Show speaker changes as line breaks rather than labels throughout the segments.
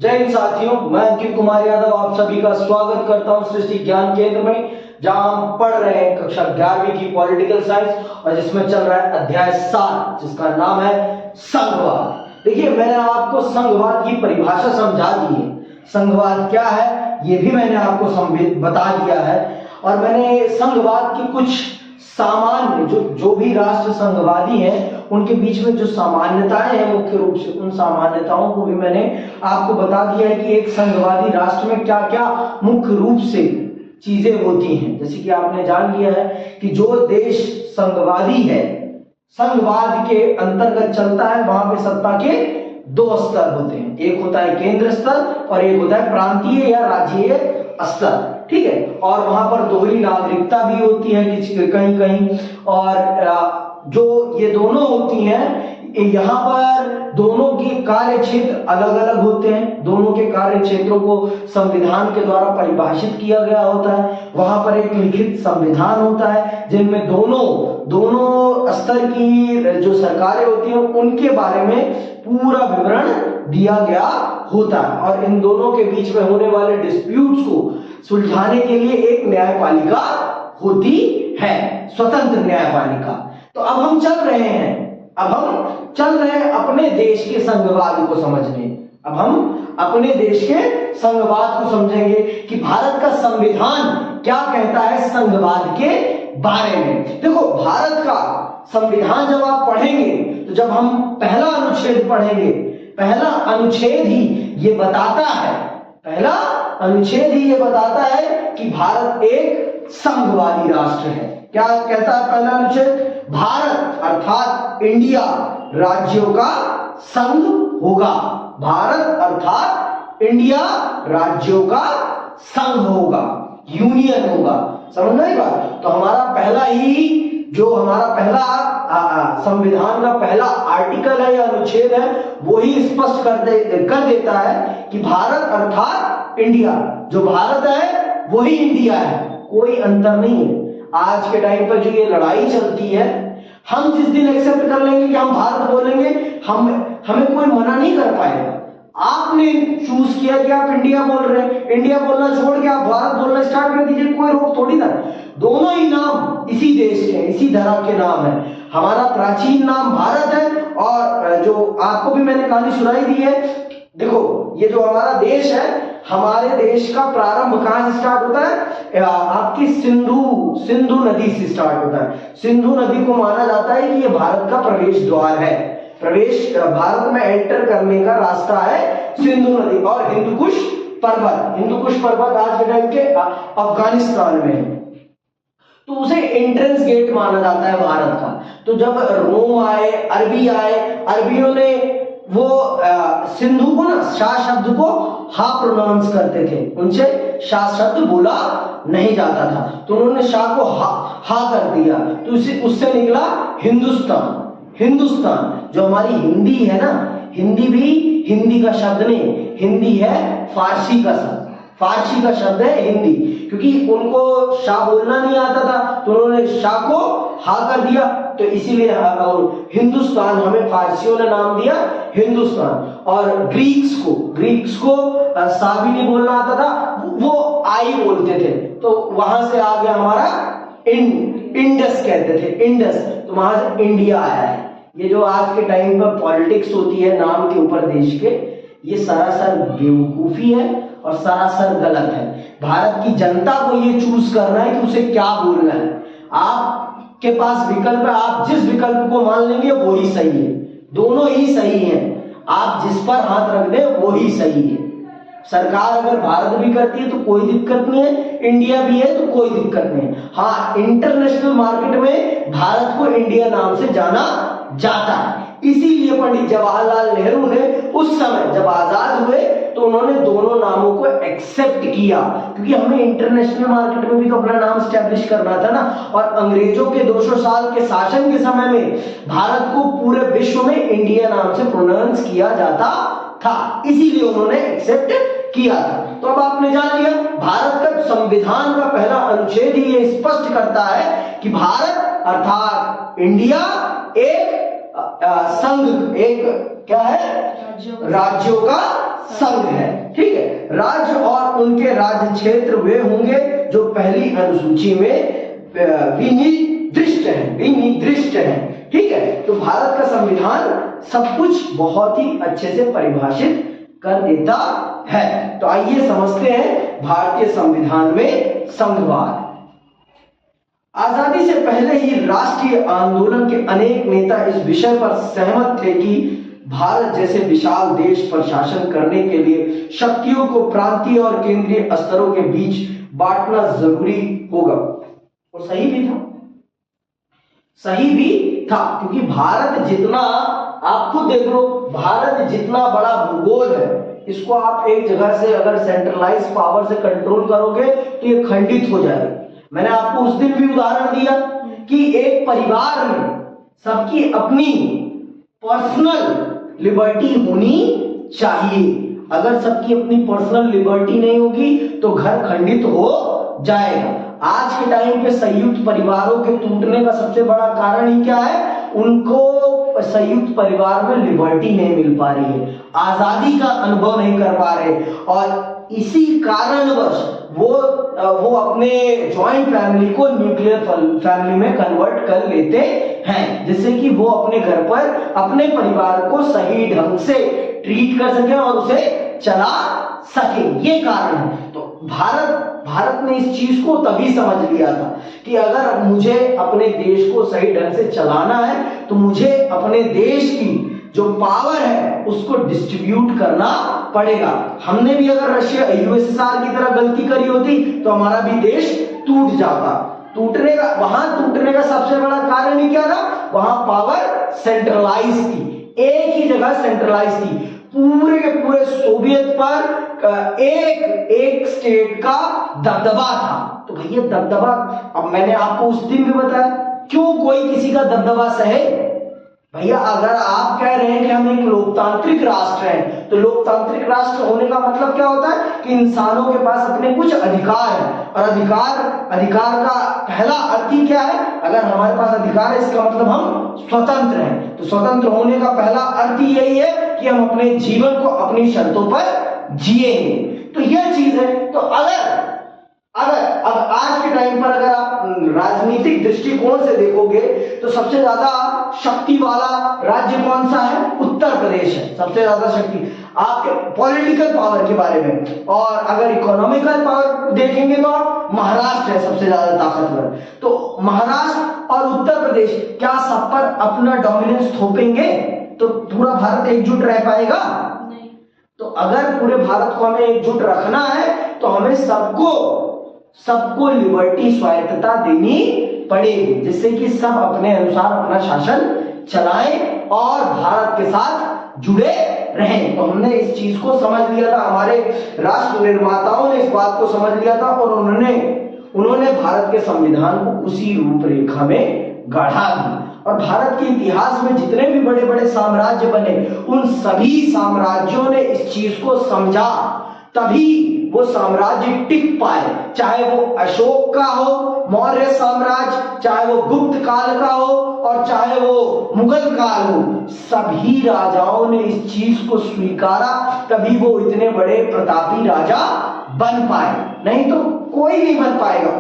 जय हिंद साथियों, मैं अंकित कुमार यादव आप सभी का स्वागत करता हूं सृष्टि ज्ञान केंद्र में, जहां हम पढ़ रहे हैं कक्षा 11वीं की पॉलिटिकल साइंस और जिसमें चल रहा है अध्याय 7 जिसका नाम है संघवाद। देखिए, मैंने आपको संघवाद की परिभाषा समझा दी है। संघवाद क्या है ये भी मैंने आपको बता दिया है और मैंने संघवाद की कुछ सामान्य जो भी राष्ट्र संघवादी हैं उनके बीच में जो सामान्यताएं हैं, मुख्य रूप से उन सामान्यताओं को भी मैंने आपको बता दिया है कि एक संघवादी राष्ट्र में क्या क्या मुख्य रूप से चीजें होती हैं। जैसे कि आपने जान लिया है कि जो देश संघवादी है, संघवाद के अंतर्गत चलता है, वहां पे सत्ता के दो स्तर होते हैं। एक होता है केंद्र स्तर और एक होता है प्रांतीय या राज्यीय स्तर, ठीक है। और वहां पर दोहरी नागरिकता भी होती है कहीं कहीं, और जो ये दोनों होती हैं यहाँ पर दोनों के कार्य क्षेत्र अलग अलग होते हैं। दोनों के कार्य क्षेत्रों को संविधान के द्वारा परिभाषित किया गया होता है। वहां पर एक लिखित संविधान होता है जिनमें दोनों स्तर की जो सरकारें होती हैं उनके बारे में पूरा विवरण दिया गया होता है। और इन दोनों के बीच में होने वाले डिस्प्यूट्स को सुलझाने के लिए एक न्यायपालिका होती है, स्वतंत्र न्यायपालिका। तो अब हम चल रहे हैं अपने देश के संघवाद को समझने। अब हम अपने देश के संघवाद को समझेंगे कि भारत का संविधान क्या कहता है संघवाद के बारे में। देखो, भारत का संविधान जब आप पढ़ेंगे तो जब हम पहला अनुच्छेद पढ़ेंगे, पहला अनुच्छेद ही ये बताता है कि भारत एक संघवादी राष्ट्र है। क्या कहता है पहला अनुच्छेद? भारत अर्थात इंडिया राज्यों का संघ होगा। भारत अर्थात इंडिया राज्यों का संघ होगा, यूनियन होगा। समझ में आई बात? तो हमारा पहला संविधान का पहला आर्टिकल है या अनुच्छेद है, वो ही स्पष्ट कर देता है कि भारत अर्थात इंडिया, जो भारत है वही इंडिया है, कोई अंतर नहीं है। आज के टाइम पर जो ये लड़ाई चलती है, हम जिस दिन एक्सेप्ट कर लेंगे कि हम भारत बोलेंगे, हमें कोई मना नहीं कर पाएगा। आपने चूज किया कि आप इंडिया बोल रहे हैं, इंडिया बोलना छोड़ के आप भारत बोलना स्टार्ट कर दीजिए, कोई रोक थोड़ी ना। दोनों ही नाम इसी देश के, इसी धर्म के नाम है। हमारा प्राचीन नाम भारत है और जो आपको भी मैंने कहानी सुनाई दी है। देखो, ये जो हमारा देश है, हमारे देश का प्रारंभ कहां से स्टार्ट होता है? आपकी सिंधु नदी से स्टार्ट होता है। सिंधु नदी को माना जाता है कि ये भारत का प्रवेश द्वार है। भारत में एंटर करने का रास्ता है सिंधु नदी। और हिंदुकुश पर्वत आज के टाइम के अफगानिस्तान में है, तो उसे एंट्रेंस गेट माना जाता है भारत का। तो जब रोम आए, अरबियों ने वो सिंधु को ना, शाह शब्द को हा प्रोनाउंस करते थे, उनसे शाह शब्द बोला नहीं जाता था, तो उन्होंने शाह को हा कर दिया, तो उससे निकला हिंदुस्तान। जो हमारी हिंदी है ना, हिंदी भी हिंदी का शब्द नहीं, हिंदी है फारसी का शब्द है हिंदी। क्योंकि उनको शाह बोलना नहीं आता था तो उन्होंने शाह को हा कर दिया, तो इसीलिए हिंदुस्तान हमें फारसियों ने नाम दिया हिंदुस्तान। और ग्रीक्स को सा भी नहीं बोलना आता था, वो आई बोलते थे, तो वहां से आ गया हमारा इंडस कहते थे, इंडस, तो वहां से इंडिया आया है। ये जो आज के टाइम पर पॉलिटिक्स होती है नाम के ऊपर देश के, ये सरासर बेवकूफी है और सरासर गलत है। भारत की जनता को ये चूज करना है कि उसे क्या बोलना है। आपके पास विकल्प है, आप जिस विकल्प को मान लेंगे वो ही सही है, दोनों ही सही हैं। आप जिस पर हाथ रख दें वो ही सही है। सरकार अगर भारत भी करती है तो कोई दिक्कत नहीं है, इंडिया भी है तो कोई दिक्कत नहीं है। हाँ, इंटरनेशनल मार्केट में भारत को इंडिया नाम से जाना जाता है। इसीलिए पंडित जवाहरलाल नेहरू ने उस समय जब आजाद हुए तो उन्होंने दोनों नामों को एक्सेप्ट किया, क्योंकि हमें इंटरनेशनल मार्केट में भी तो अपना नाम स्टैब्लिश करना था ना। और अंग्रेजों के 200 साल के शासन के समय में भारत को पूरे विश्व में इंडिया नाम से प्रोनाउंस किया जाता था, इसीलिए उन्होंने एक्सेप्ट किया था। तो अब आपने जान लिया, भारत का संविधान का पहला अनुच्छेद ही ये स्पष्ट करता है कि भारत अर्थात इंडिया एक संघ, एक क्या है? राज्यों का संघ है। ठीक है, राज्य और उनके राज्य क्षेत्र वे होंगे जो पहली अनुसूची में विनिर्दिष्ट है। ठीक है, तो भारत का संविधान सब कुछ बहुत ही अच्छे से परिभाषित कर देता है। तो आइए समझते हैं भारतीय संविधान में संघवाद। आजादी से पहले ही राष्ट्रीय आंदोलन के अनेक नेता इस विषय पर सहमत थे कि भारत जैसे विशाल देश पर शासन करने के लिए शक्तियों को प्रांतीय और केंद्रीय स्तरों के बीच बांटना जरूरी होगा। और सही भी था, क्योंकि भारत जितना, आप खुद देख लो, भारत जितना बड़ा भूगोल है, इसको आप एक जगह से अगर सेंट्रलाइज पावर से कंट्रोल करोगे तो ये खंडित हो जाएगा। मैंने आपको उस दिन भी उदाहरण दिया कि एक परिवार में सबकी अपनी पर्सनल लिबर्टी होनी चाहिए। अगर सबकी अपनी पर्सनल लिबर्टी नहीं होगी तो घर खंडित हो जाएगा। आज के टाइम पे संयुक्त परिवारों के टूटने का सबसे बड़ा कारण ही क्या है? उनको संयुक्त परिवार में लिबर्टी नहीं मिल पा रही है, आजादी का अनुभव नहीं कर पा रहे, और इसी कारणवश वो अपने जॉइंट फैमिली को न्यूक्लियर फैमिली में कन्वर्ट कर लेते हैं, जिससे कि वो अपने घर पर अपने परिवार को सही ढंग से ट्रीट कर सके और उसे चला सके। ये कारण है। तो भारत ने इस चीज को तभी समझ लिया था कि अगर मुझे अपने देश को सही ढंग से चलाना है तो मुझे अपने देश की जो पावर है उसको डिस्ट्रीब्यूट करना पड़ेगा। हमने भी अगर रशिया यूएसएसआर की तरह गलती करी होती तो हमारा भी देश टूट जाता। वहां टूटने का सबसे बड़ा कारण ही क्या था? वहां पावर सेंट्रलाइज थी, एक ही जगह सेंट्रलाइज थी। पूरे के पूरे सोवियत पर एक स्टेट का दबदबा था। तो भैया दबदबा, अब मैंने आपको उस दिन भी बताया, क्यों कोई किसी का दबदबा सहे? भैया अगर आप कह रहे हैं कि हम एक लोकतांत्रिक राष्ट्र हैं, तो लोकतांत्रिक राष्ट्र होने का मतलब क्या होता है कि इंसानों के पास अपने कुछ अधिकार है, और अधिकार का पहला अर्थ ही क्या है? अगर हमारे पास अधिकार है इसका मतलब हम स्वतंत्र हैं। तो स्वतंत्र होने का पहला अर्थ ही यही है कि हम अपने जीवन को अपनी शर्तों पर जिएंगे। तो यह चीज है। तो अगर अब आज के टाइम पर अगर आप राजनीतिक दृष्टिकोण से देखोगे तो सबसे ज्यादा शक्ति वाला राज्य कौन सा है? उत्तर प्रदेश है, सबसे ज्यादा शक्ति आपके पॉलिटिकल पावर के बारे में। और अगर इकोनॉमिकल पावर देखेंगे तो महाराष्ट्र है सबसे ज्यादा ताकतवर। तो महाराष्ट्र और उत्तर प्रदेश क्या सब पर अपना डोमिनेंस थोपेंगे तो पूरा भारत एकजुट रह पाएगा? नहीं। तो अगर पूरे भारत को हमें एकजुट रखना है तो हमें सबको लिबर्टी, स्वायत्तता देनी पड़ेगी, जिससे कि सब अपने अनुसार अपना शासन चलाएं और भारत के साथ जुड़े रहें। तो हमने इस चीज को समझ लिया था, हमारे राष्ट्र निर्माताओं ने इस बात को समझ लिया था, और उन्होंने भारत के संविधान को उसी रूपरेखा में गढ़ा दिया। और भारत के इतिहास में जितने भी बड़े बड़े साम्राज्य बने, उन सभी साम्राज्यों ने इस चीज को समझा, तभी वो साम्राज्य टिक पाए। चाहे वो अशोक का हो, मौर्य साम्राज्य, चाहे वो गुप्त काल का हो, और चाहे वो मुगल काल हो, सभी राजाओं ने इस चीज को स्वीकारा, तभी वो इतने बड़े प्रतापी राजा बन पाए। नहीं तो कोई नहीं बन पाएगा।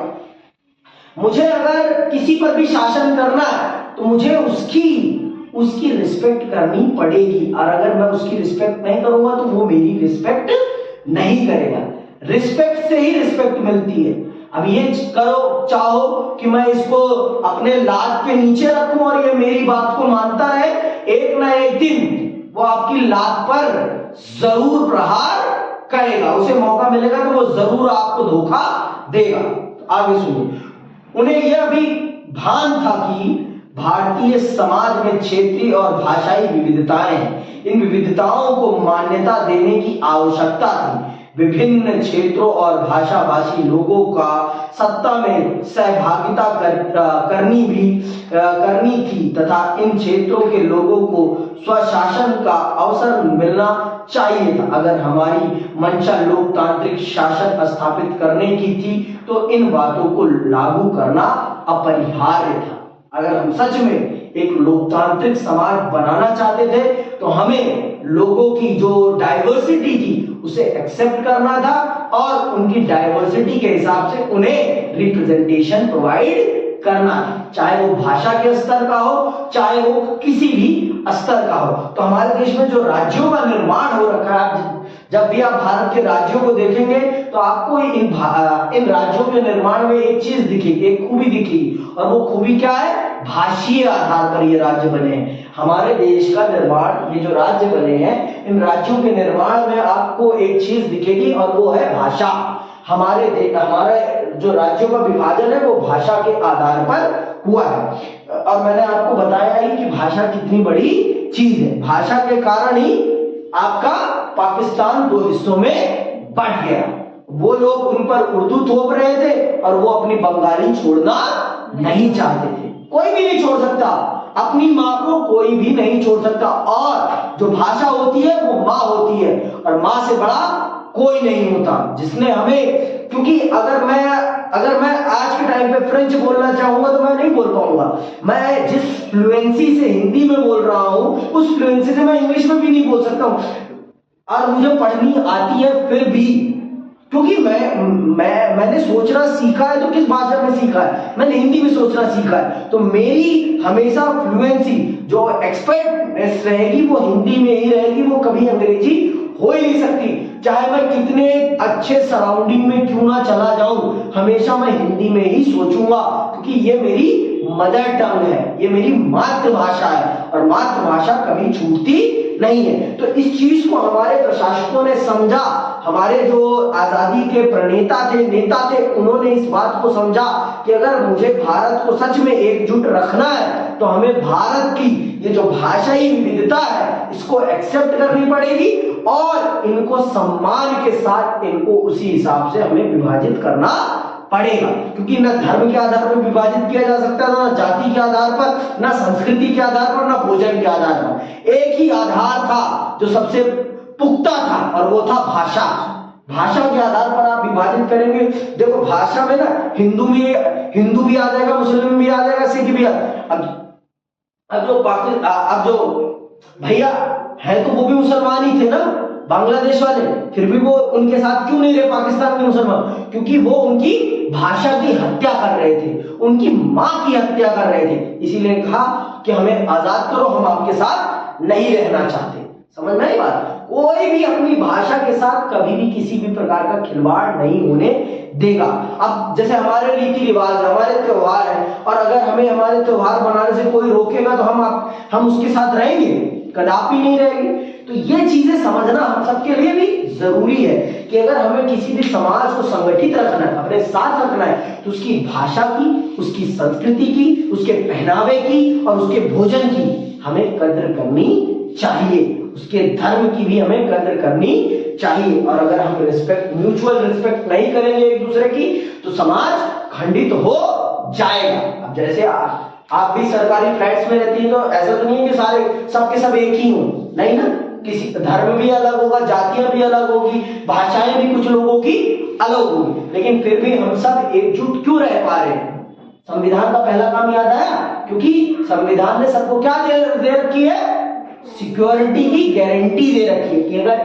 मुझे अगर किसी पर भी शासन करना है तो मुझे उसकी रिस्पेक्ट करनी पड़ेगी, और अगर मैं उसकी रिस्पेक्ट नहीं करूंगा तो वो मेरी रिस्पेक्ट नहीं करेगा। रिस्पेक्ट से ही रिस्पेक्ट मिलती है। अब ये चाहो कि मैं इसको अपने लात के नीचे रखूं और ये मेरी बात को मानता रहे, एक ना एक दिन वो आपकी लात पर जरूर प्रहार करेगा। उसे मौका मिलेगा तो वो जरूर आपको धोखा देगा। आगे सुनिए। उन्हें यह भी भान था कि भारतीय समाज में क्षेत्रीय और भाषाई विविधताएं हैं, इन विविधताओं को मान्यता देने की आवश्यकता थी। विभिन्न क्षेत्रों और भाषा भाषी लोगों का सत्ता में सहभागिता करनी थी तथा इन क्षेत्रों के लोगों को स्वशासन का अवसर मिलना चाहिए था। अगर हमारी मंशा लोकतांत्रिक शासन स्थापित करने की थी तो इन बातों को लागू करना अपरिहार्य था। अगर हम सच में एक लोकतांत्रिक समाज बनाना चाहते थे तो हमें लोगों की जो डाइवर्सिटी थी उसे एक्सेप्ट करना था और उनकी डाइवर्सिटी के हिसाब से उन्हें रिप्रेजेंटेशन प्रोवाइड करना है, चाहे वो भाषा के स्तर का हो, चाहे वो किसी भी स्तर का हो। तो हमारे देश में जो राज्यों का निर्माण हो रखा है, जब भी आप भारत के राज्यों को देखेंगे तो आपको इन राज्यों के निर्माण में एक चीज दिखेगी, एक खूबी दिखेगी, और वो खूबी क्या है? भाषीय आधार पर ये राज्य बने हैं। हमारे देश का निर्माण, ये जो राज्य बने हैं, इन राज्यों के निर्माण में आपको एक चीज दिखेगी और वो है भाषा। हमारे जो राज्यों का विभाजन है वो भाषा के आधार पर हुआ है। और मैंने आपको बताया ही कि भाषा कितनी बड़ी चीज है। भाषा के कारण ही आपका पाकिस्तान दो हिस्सों में बंट गया। वो लोग उन पर उर्दू थोप रहे थे और वो अपनी बंगाली छोड़ना नहीं चाहते थे। कोई भी नहीं छोड़ सकता, अपनी माँ को कोई भी नहीं छोड़ सकता। और जो भाषा होती है वो माँ होती है, और माँ से बड़ा कोई नहीं होता। जिसने हमें, क्योंकि अगर मैं आज के टाइम पे फ्रेंच बोलना चाहूंगा तो मैं नहीं बोल पाऊंगा। मैं जिस फ्लुएंसी से हिंदी में बोल रहा हूं उस फ्लुएंसी से मैं इंग्लिश में भी नहीं बोल सकता हूं, और मुझे पढ़नी आती है फिर भी, क्योंकि मैंने सोचना सीखा है। तो किस भाषा में सीखा है? मैंने हिंदी में सोचना सीखा है। तो मेरी हमेशा फ्लुएंसी, जो एक्सपर्टनेस रहेगी, वो हिंदी में ही रहेगी, वो कभी अंग्रेजी हो ही नहीं सकती। चाहे मैं कितने अच्छे सराउंडिंग में क्यों ना चला जाऊं, हमेशा मैं हिंदी में ही सोचूंगा, क्योंकि ये मेरी मदर टंग है, ये मेरी मातृभाषा है, और मातृभाषा कभी छूटती नहीं है। तो इस चीज को हमारे प्रशासकों ने समझा। हमारे जो आजादी के प्रणेता थे, नेता थे, उन्होंने इस बात को समझा कि अगर मुझे भारत को सच में एकजुट रखना है तो हमें भारत की ये जो भाषाई विविधता है इसको एक्सेप्ट करनी पड़ेगी, और इनको सम्मान के साथ इनको उसी हिसाब से हमें विभाजित करना पड़ेगा। क्योंकि न धर्म के आधार पर विभाजित किया जा सकता है, न जाति के आधार पर, न संस्कृति के आधार पर, न भोजन के आधार पर। एक ही आधार था जो सबसे पुख्ता था, और वो था भाषा। भाषा के आधार पर आप विभाजित करेंगे। देखो भाषा में ना हिंदू भी आ जाएगा, मुस्लिम भी आ जाएगा, सिख भी अब जो भैया है तो वो भी मुसलमान ही थे ना, बांग्लादेश वाले, फिर भी वो उनके साथ क्यों नहीं रहे पाकिस्तान के मुसलमान? क्योंकि वो उनकी भाषा की हत्या कर रहे थे, उनकी माँ की हत्या कर रहे थे। इसीलिए कहा कि हमें आजाद करो, हम आपके साथ नहीं रहना चाहते। समझ में आई बात? कोई भी अपनी भाषा के साथ कभी भी किसी भी प्रकार का खिलवाड़ नहीं होने देगा। अब जैसे हमारे रीति रिवाज, हमारे त्योहार है, और अगर हमें हमारे त्योहार मनाने से कोई रोकेगा तो हम उसके साथ रहेंगे? कदापि नहीं रहेंगे। तो ये चीजें समझना हम सबके लिए भी जरूरी है कि अगर हमें किसी भी समाज को संगठित रखना है, अपने साथ रखना है, तो उसकी भाषा की, उसकी संस्कृति की, उसके पहनावे की और उसके भोजन की हमें कद्र करनी चाहिए। उसके धर्म की भी हमें कद्र करनी चाहिए। और अगर हम म्यूचुअल रिस्पेक्ट नहीं करेंगे एक दूसरे की, तो समाज खंडित हो जाएगा। अब जैसे आप भी सरकारी फ्लैट्स में रहती है, तो ऐसा तो नहीं है कि सारे सबके सब एक ही हों, नहीं ना। किसी धर्म भी अलग होगा, जातियां भी अलग होगी, भाषाएं भी कुछ लोगों की अलग होगी, लेकिन फिर भी हम सब एकजुट क्यों रह पा रहे हैं? संविधान का पहला काम याद आया? क्योंकि संविधान ने सबको क्या दे रखी है? सिक्योरिटी की गारंटी दे रखी है कि अगर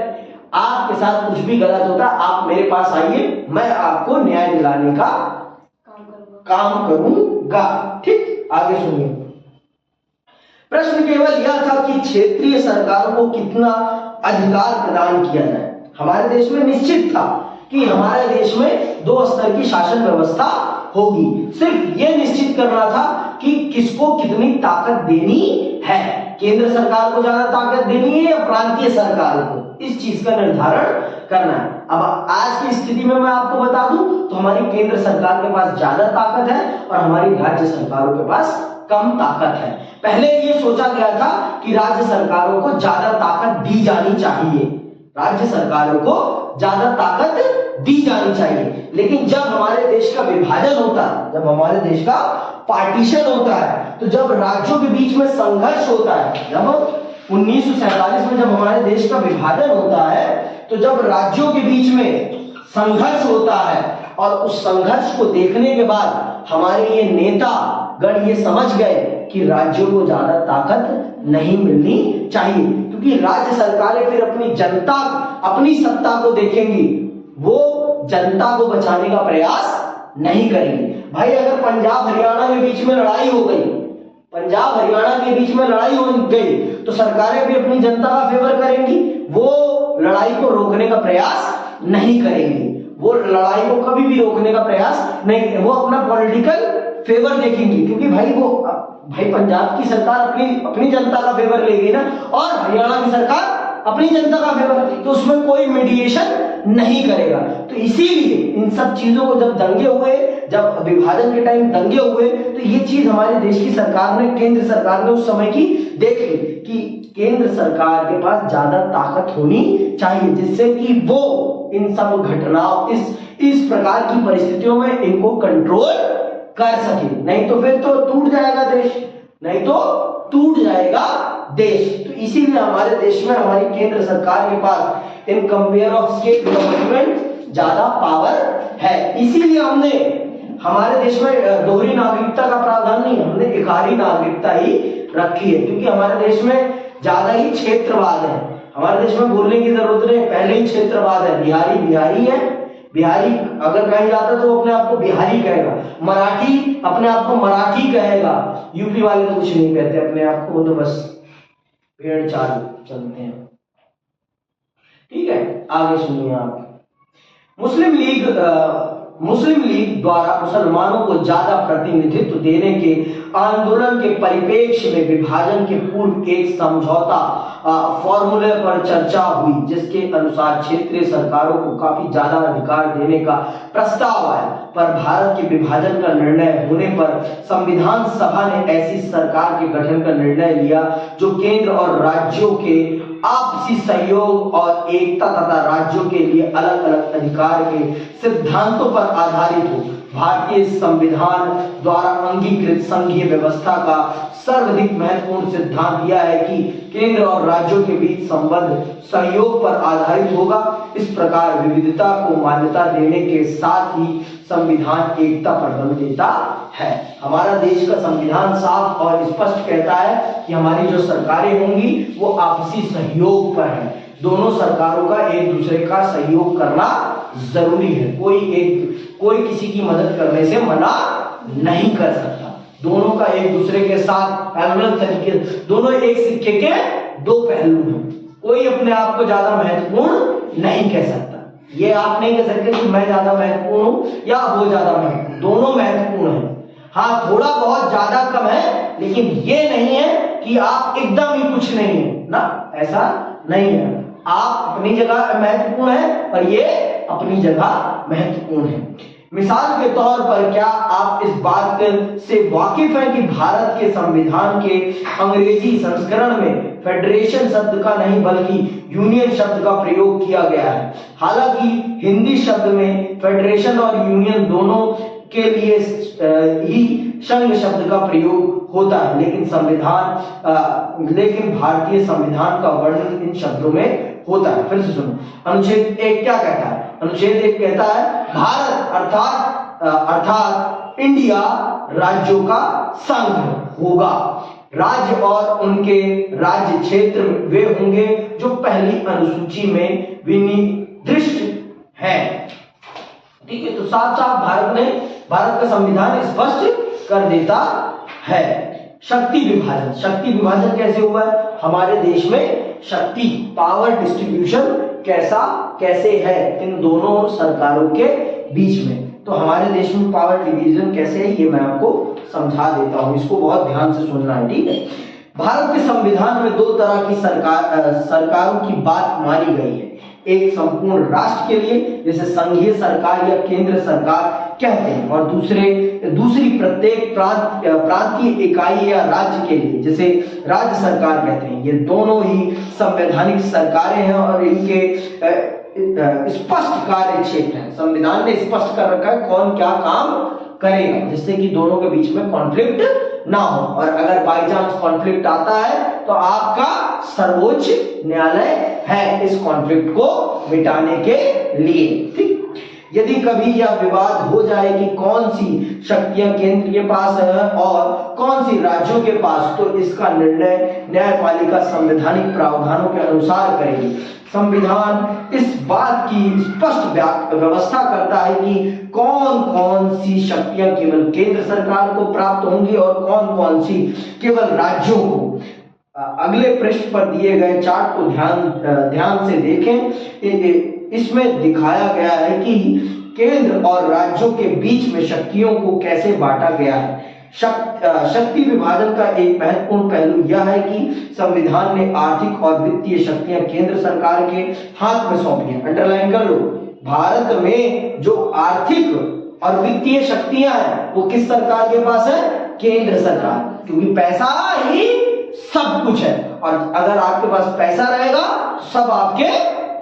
आपके साथ कुछ भी गलत होता है आप मेरे पास आइए, मैं आपको न्याय दिलाने का काम करूंगा। ठीक, आगे सुनिए। प्रश्न केवल यह था कि क्षेत्रीय सरकारों को कितना अधिकार प्रदान किया जाए। हमारे देश में निश्चित था कि हमारे देश में 2 स्तर की शासन व्यवस्था होगी। सिर्फ यह निश्चित करना था कि किसको कितनी ताकत देनी है, केंद्र सरकार को ज्यादा ताकत देनी है या प्रांतीय सरकार को, इस चीज का निर्धारण करना है। अब आज की स्थिति में मैं आपको बता दूं तो हमारी केंद्र सरकार के पास ज्यादा ताकत है और हमारी राज्य सरकारों के पास कम ताकत है। पहले ये सोचा गया था कि राज्य सरकारों को ज्यादा ताकत दी जानी चाहिए, राज्य सरकारों को ज्यादा ताकत दी जानी चाहिए। लेकिन जब हमारे देश का विभाजन होता है, जब हमारे देश का पार्टीशन होता है, तो जब राज्यों के बीच में संघर्ष होता है, जब 1947 में जब हमारे देश का विभाजन होता है, तो जब राज्यों के बीच में संघर्ष होता है और उस संघर्ष को देखने के बाद हमारे ये नेता गण ये समझ गए कि राज्यों को ज्यादा ताकत नहीं मिलनी चाहिए, क्योंकि राज्य सरकारें फिर अपनी जनता, अपनी सत्ता को देखेंगी, वो जनता को बचाने का प्रयास नहीं करेंगी। भाई अगर पंजाब हरियाणा के बीच में लड़ाई हो गई, पंजाब हरियाणा के बीच में लड़ाई हो गई, तो सरकारें भी अपनी जनता का फेवर करेंगी, वो लड़ाई को रोकने का प्रयास नहीं करेंगी, वो लड़ाई को कभी भी रोकने का प्रयास नहीं, वो अपना पॉलिटिकल फेवर देखेंगी, क्योंकि भाई पंजाब की सरकार अपनी जनता का फेवर लेगी ना, और हरियाणा की सरकार अपनी जनता का फेवर, तो उसमें कोई मीडिएशन नहीं करेगा। तो इसीलिए इन सब चीजों को जब दंगे हुए, जब विभाजन के टाइम दंगे हुए, तो ये चीज हमारे देश की सरकार ने, केंद्र सरकार ने उस समय की देख ली कि केंद्र सरकार के पास ज्यादा ताकत होनी चाहिए, जिससे कि वो इन सब घटनाओं, इस प्रकार की परिस्थितियों में इनको कंट्रोल कर सके। नहीं तो फिर तो टूट जाएगा देश, नहीं तो टूट जाएगा देश। तो इसीलिए हमारे देश में, हमारी केंद्र सरकार के पास in compare of state government ज्यादा पावर है। इसीलिए हमने हमारे देश में दोहरी नागरिकता का प्रावधान नहीं, हमने एकाधी नागरिकता ही रखी है, क्योंकि हमारे देश में ज्यादा ही क्षेत्रवाद है। हमारे देश में बोलने की जरूरत नहीं, पहले ही क्षेत्रवाद है। बिहारी बिहारी है, बिहारी अगर कहीं जाता है तो वो अपने आप को बिहारी कहेगा, मराठी अपने आप को मराठी कहेगा, यूपी वाले तो कुछ नहीं कहते अपने आप को, वो तो बस पेड़ चाल चलते हैं। ठीक है, आगे सुनिए आप। मुस्लिम लीग द्वारा मुसलमानों को ज्यादा प्रतिनिधित्व देने के आंदोलन के परिप्रेक्ष्य में विभाजन के पूर्व एक समझौता फॉर्मूले पर चर्चा हुई, जिसके अनुसार क्षेत्रीय सरकारों को काफी ज्यादा अधिकार देने का प्रस्ताव आया। पर भारत के विभाजन का निर्णय होने पर संविधान सभा ने ऐसी सरकार के गठन का निर्णय लिया जो केंद्र और राज्यों के आपसी सहयोग और एकता तथा राज्यों के लिए अलग अलग अधिकार के सिद्धांतों पर आधारित हो। भारतीय संविधान द्वारा अंगीकृत संघीय व्यवस्था का सर्वाधिक महत्वपूर्ण सिद्धांत यह है कि केंद्र और राज्यों के बीच संबंध सहयोग पर आधारित होगा। इस प्रकार विविधता को मान्यता देने के साथ ही संविधान एकता पर बल देता है। हमारा देश का संविधान साफ और स्पष्ट कहता है कि हमारी जो सरकारें होंगी वो आपसी सहयोग पर है। दोनों सरकारों का एक दूसरे का सहयोग करना जरूरी है। कोई किसी की मदद करने से मना नहीं कर सकता। दोनों का एक दूसरे के साथ अलग तरीके, दोनों एक सिक्के के दो पहलू हैं। कोई अपने आप को ज्यादा महत्वपूर्ण नहीं कह सकता। ये आप नहीं कह सकते कि मैं ज्यादा महत्वपूर्ण हूं या वो ज्यादा महत्वपूर्ण, दोनों महत्वपूर्ण हैं। हाँ, थोड़ा बहुत ज्यादा कम है, लेकिन ये नहीं है कि आप एकदम ही कुछ नहीं है ना, ऐसा नहीं है। आप अपनी जगह महत्वपूर्ण है और ये अपनी जगह महत्वपूर्ण है। मिसाल के तौर पर क्या आप इस बात से वाकिफ हैं कि भारत के संविधान के अंग्रेजी संस्करण में फेडरेशन शब्द का नहीं बल्कि यूनियन शब्द का प्रयोग किया गया है। हालांकि हिंदी शब्द में फेडरेशन और यूनियन दोनों के लिए ही संघ शब्द का प्रयोग होता है, लेकिन भारतीय संविधान का वर्णन इन शब्दों में होता है। फिर से सुनो, अनुच्छेद 1 क्या कहता है? अनुच्छेद 1 कहता है भारत अर्थात इंडिया राज्यों का संघ होगा। राज्य और उनके राज्य क्षेत्र वे होंगे जो पहली अनुसूची में विनिर्दिष्ट है। ठीक है, तो साथ साथ भारत का संविधान स्पष्ट कर देता है। शक्ति विभाजन कैसे हुआ है? हमारे देश में शक्ति, पावर डिस्ट्रीब्यूशन कैसे है इन दोनों सरकारों के बीच में। तो हमारे देश में पावर डिवीजन कैसे है ये मैं आपको समझा देता हूं, इसको बहुत ध्यान से सुनना है। ठीक है, भारत के संविधान में दो तरह की सरकारों की बात मानी गई है। एक संपूर्ण राष्ट्र के लिए, जैसे संघीय सरकार या केंद्र सरकार कहते हैं, और दूसरी प्रत्येक प्रांतीय इकाई या राज्य के लिए, जैसे राज्य सरकार कहते हैं। ये दोनों ही संवैधानिक सरकारें हैं और इनके स्पष्ट कार्य क्षेत्र है। संविधान ने स्पष्ट कर रखा है कौन क्या काम करेगा, जिससे कि दोनों के बीच में कॉन्फ्लिक्ट ना हो। और अगर बाई चांस कॉन्फ्लिक्ट आता है तो आपका सर्वोच्च न्यायालय है इस कॉन्फ्लिक्ट को मिटाने के लिए। ठीक, यदि कभी यह विवाद हो जाए कि कौन सी शक्तियां केंद्र के पास है और कौन सी राज्यों के पास, तो इसका निर्णय न्यायपालिका संवैधानिक प्रावधानों के अनुसार करेगी। संविधान इस बात की स्पष्ट व्यवस्था करता है कि कौन कौन सी शक्तियां केवल केंद्र सरकार को प्राप्त होंगी और कौन कौन सी केवल राज्यों को। अगले पृष्ठ पर दिए गए चार्ट को ध्यान से देखें। इसमें दिखाया गया है कि केंद्र और राज्यों के बीच में शक्तियों को कैसे बांटा गया है। शक्ति विभाजन का एक महत्वपूर्ण पहलू यह है कि संविधान ने आर्थिक और वित्तीय शक्तियां केंद्र सरकार के हाथ में सौंपी हैं। अंडरलाइन कर लो, भारत में जो आर्थिक और वित्तीय शक्तियां हैं वो किस सरकार के पास है? केंद्र सरकार, क्योंकि पैसा ही सब कुछ है और अगर आपके पास पैसा रहेगा सब आपके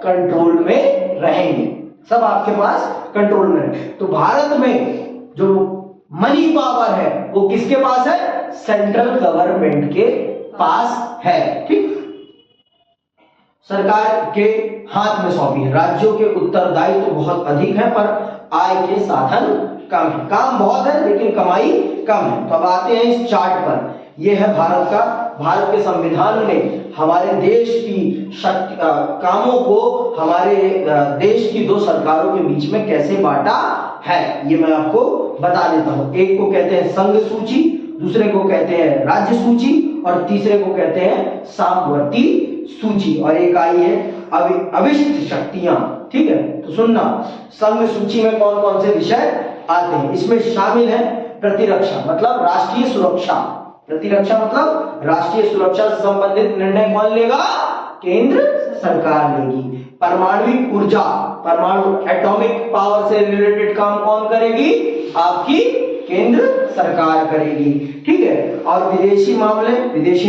कंट्रोल में रहेंगे, सब आपके पास कंट्रोल में रहेंगे। तो भारत में जो मनी पावर है वो किसके पास है? सेंट्रल गवर्नमेंट के पास है। ठीक, सरकार के हाथ में सौंपी है। राज्यों के उत्तरदायित्व तो बहुत अधिक है पर आय के साधन कम है। काम बहुत है लेकिन कमाई कम है। तो अब आते हैं इस चार्ट पर। यह है भारत का। भारत के संविधान ने हमारे देश की कामों को हमारे देश की दो सरकारों के बीच में कैसे बांटा है ये मैं आपको बता देता हूं। एक को कहते हैं संघ सूची, दूसरे को कहते हैं राज्य सूची और तीसरे को कहते हैं सामवर्ती सूची और एक आई है अविष्ट शक्तियां। ठीक है, तो सुनना, संघ सूची में कौन कौन से विषय आते हैं। इसमें शामिल है प्रतिरक्षा मतलब राष्ट्रीय सुरक्षा। प्रतिरक्षा मतलब राष्ट्रीय सुरक्षा से संबंधित निर्णय कौन लेगा? केंद्र सरकार लेगी। परमाणुविक ऊर्जा, परमाणु एटॉमिक पावर से रिलेटेड काम कौन करेगी? आपकी केंद्र सरकार करेगी। ठीक है, और विदेशी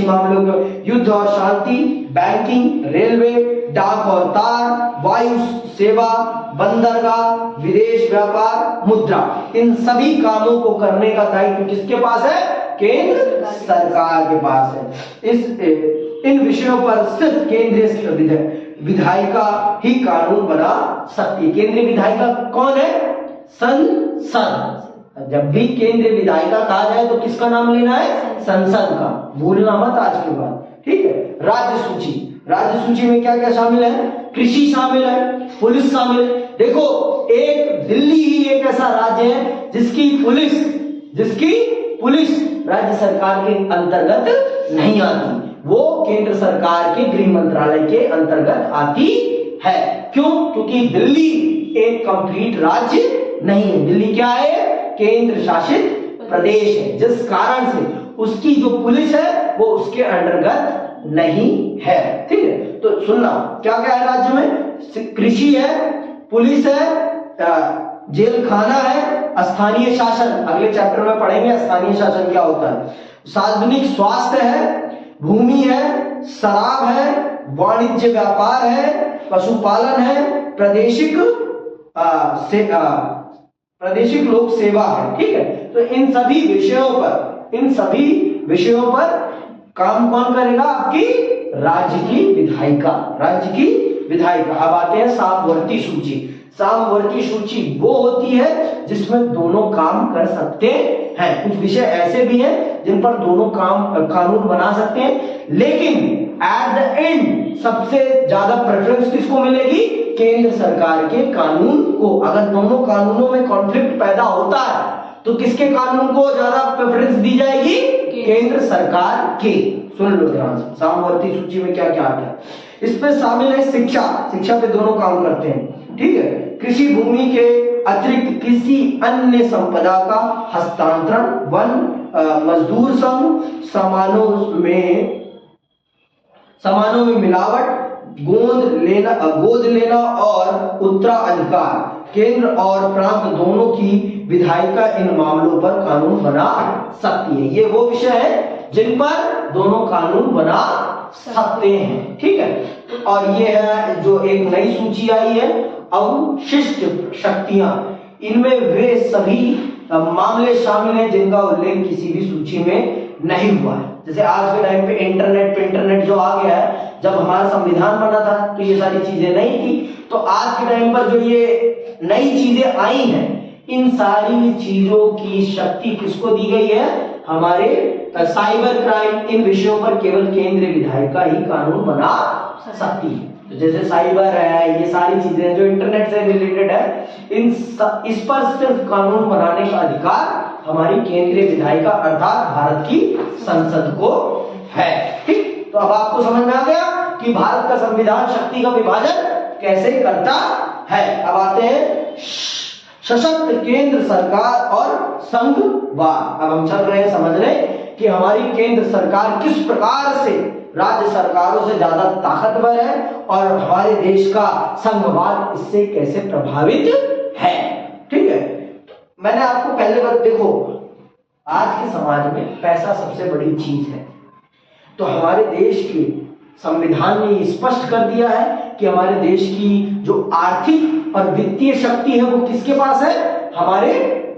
मामलों को युद्ध और शांति, बैंकिंग, रेलवे, डाक और तार, वायु सेवा, बंदरगाह, विदेश व्यापार, मुद्रा, इन सभी कामों को करने का दायित्व किसके पास है? केंद्र सरकार के पास है। इन विषयों पर सिर्फ केंद्रीय विधायिका ही कानून बना सकती है। केंद्रीय विधायिका कौन है? संसद। जब भी केंद्रीय विधायिका कहा जाए तो किसका नाम लेना है? संसद का, भूलना मत आज के बाद। ठीक है, राज्य सूची में क्या क्या शामिल है? कृषि शामिल है, पुलिस शामिल है। देखो, एक दिल्ली ही एक ऐसा राज्य है जिसकी पुलिस राज्य सरकार के अंतर्गत नहीं आती, वो केंद्र सरकार के गृह मंत्रालय के अंतर्गत आती है। क्यों? क्योंकि दिल्ली एक कंप्लीट राज्य नहीं है। दिल्ली क्या है? केंद्र शासित प्रदेश है, जिस कारण से उसकी जो पुलिस है वो उसके अंतर्गत नहीं है। ठीक है, तो सुनना, क्या क्या है राज्य में? कृषि है, पुलिस है, जेल खाना है, स्थानीय शासन, अगले चैप्टर में पढ़ेंगे स्थानीय शासन क्या होता है, सार्वजनिक स्वास्थ्य है, भूमि है, शराब है, वाणिज्य व्यापार है, पशुपालन है, प्रादेशिक लोक सेवा है। ठीक है, तो इन सभी विषयों पर काम कौन करेगा? आपकी राज्य की विधायिका। अब आते हैं सामवर्ती सूची वो होती है जिसमें दोनों काम कर सकते हैं। कुछ विषय ऐसे भी हैं जिन पर दोनों कानून बना सकते हैं, लेकिन एट द एंड सबसे ज्यादा प्रेफरेंस किसको मिलेगी? केंद्र सरकार के कानून को। अगर दोनों कानूनों में कॉन्फ्लिक्ट पैदा होता है तो किसके कानून को ज्यादा प्रेफरेंस दी जाएगी? केंद्र सरकार के। सुन लो ध्यान से, सामवर्ती सूची में क्या क्या आता है। इसमें शामिल है शिक्षा पे दोनों काम करते हैं। ठीक है, कृषि भूमि के अतिरिक्त किसी अन्य संपदा का हस्तांतरण, वन, मजदूर संघ, सामानों में मिलावट, गोद लेना और उत्तराधिकार। केंद्र और प्रांत दोनों की विधायिका इन मामलों पर कानून बना सकती है। ये वो विषय है जिन पर दोनों कानून बना सकते हैं। ठीक है, और ये है जो एक नई सूची आई है, अवशिष्ट शक्तियां। इनमें वे सभी मामले शामिल हैं जिनका उल्लेख किसी भी सूची में नहीं हुआ है। जैसे आज के टाइम पे इंटरनेट जो आ गया है, जब हमारा संविधान बना था तो ये सारी चीजें नहीं थी। तो आज के टाइम पर जो ये नई चीजें आई हैं, इन सारी चीजों की शक्ति किसको दी गई है? हमारे साइबर क्राइम, इन विषयों पर केवल केंद्रीय विधायिका ही कानून बना सकती है। तो जैसे साइबर है, ये सारी चीजें जो इंटरनेट से रिलेटेड है, इस पर सिर्फ कानून बनाने का अधिकार हमारी केंद्रीय विधायिका अर्थात भारत की संसद को है। ठीक, तो अब आपको समझ में आ गया कि भारत का संविधान शक्ति का विभाजन कैसे करता है। अब आते हैं सशक्त केंद्र सरकार और संघवाद। अब हम चल रहे हैं समझने कि हमारी केंद्र सरकार किस प्रकार से राज्य सरकारों से ज्यादा ताकतवर है और हमारे देश का संघवाद इससे कैसे प्रभावित है। ठीक है, मैंने आपको पहले बात, देखो आज के समाज में पैसा सबसे बड़ी चीज है, तो हमारे देश के संविधान ने ये स्पष्ट कर दिया है कि हमारे देश की जो आर्थिक और वित्तीय शक्ति है वो किसके पास है? हमारे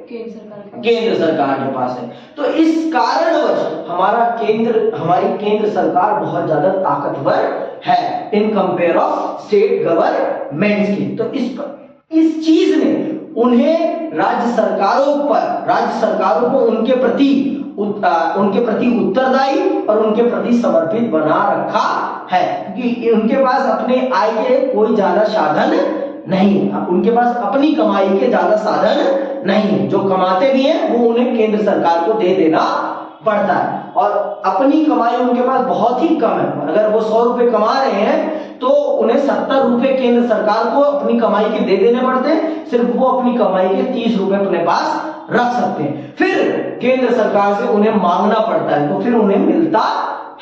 केंद्र सरकार के पास है। तो इस कारणवश हमारी केंद्र सरकार बहुत ज्यादा ताकतवर है इन कंपेयर ऑफ स्टेट गवर्नमेंट्स की। तो इस चीज ने उन्हें राज्य सरकारों को उनके प्रति उत्तरदायी और उनके प्रति समर्पित बना रखा है, क्योंकि उनके पास अपने आय के कोई ज्यादा साधन नहीं, उनके पास अपनी कमाई के ज्यादा साधन नहीं, जो कमाते भी हैं वो उन्हें केंद्र सरकार को दे देना पड़ता है, और अपनी कमाई उनके पास बहुत ही कम है। अगर वो 100 रुपए कमा रहे हैं तो उन्हें 70 रुपए केंद्र सरकार को अपनी कमाई के दे देने पड़ते हैं, सिर्फ वो अपनी कमाई के 30 रुपए अपने पास रख सकते हैं, फिर केंद्र सरकार से उन्हें मांगना पड़ता है, तो फिर उन्हें मिलता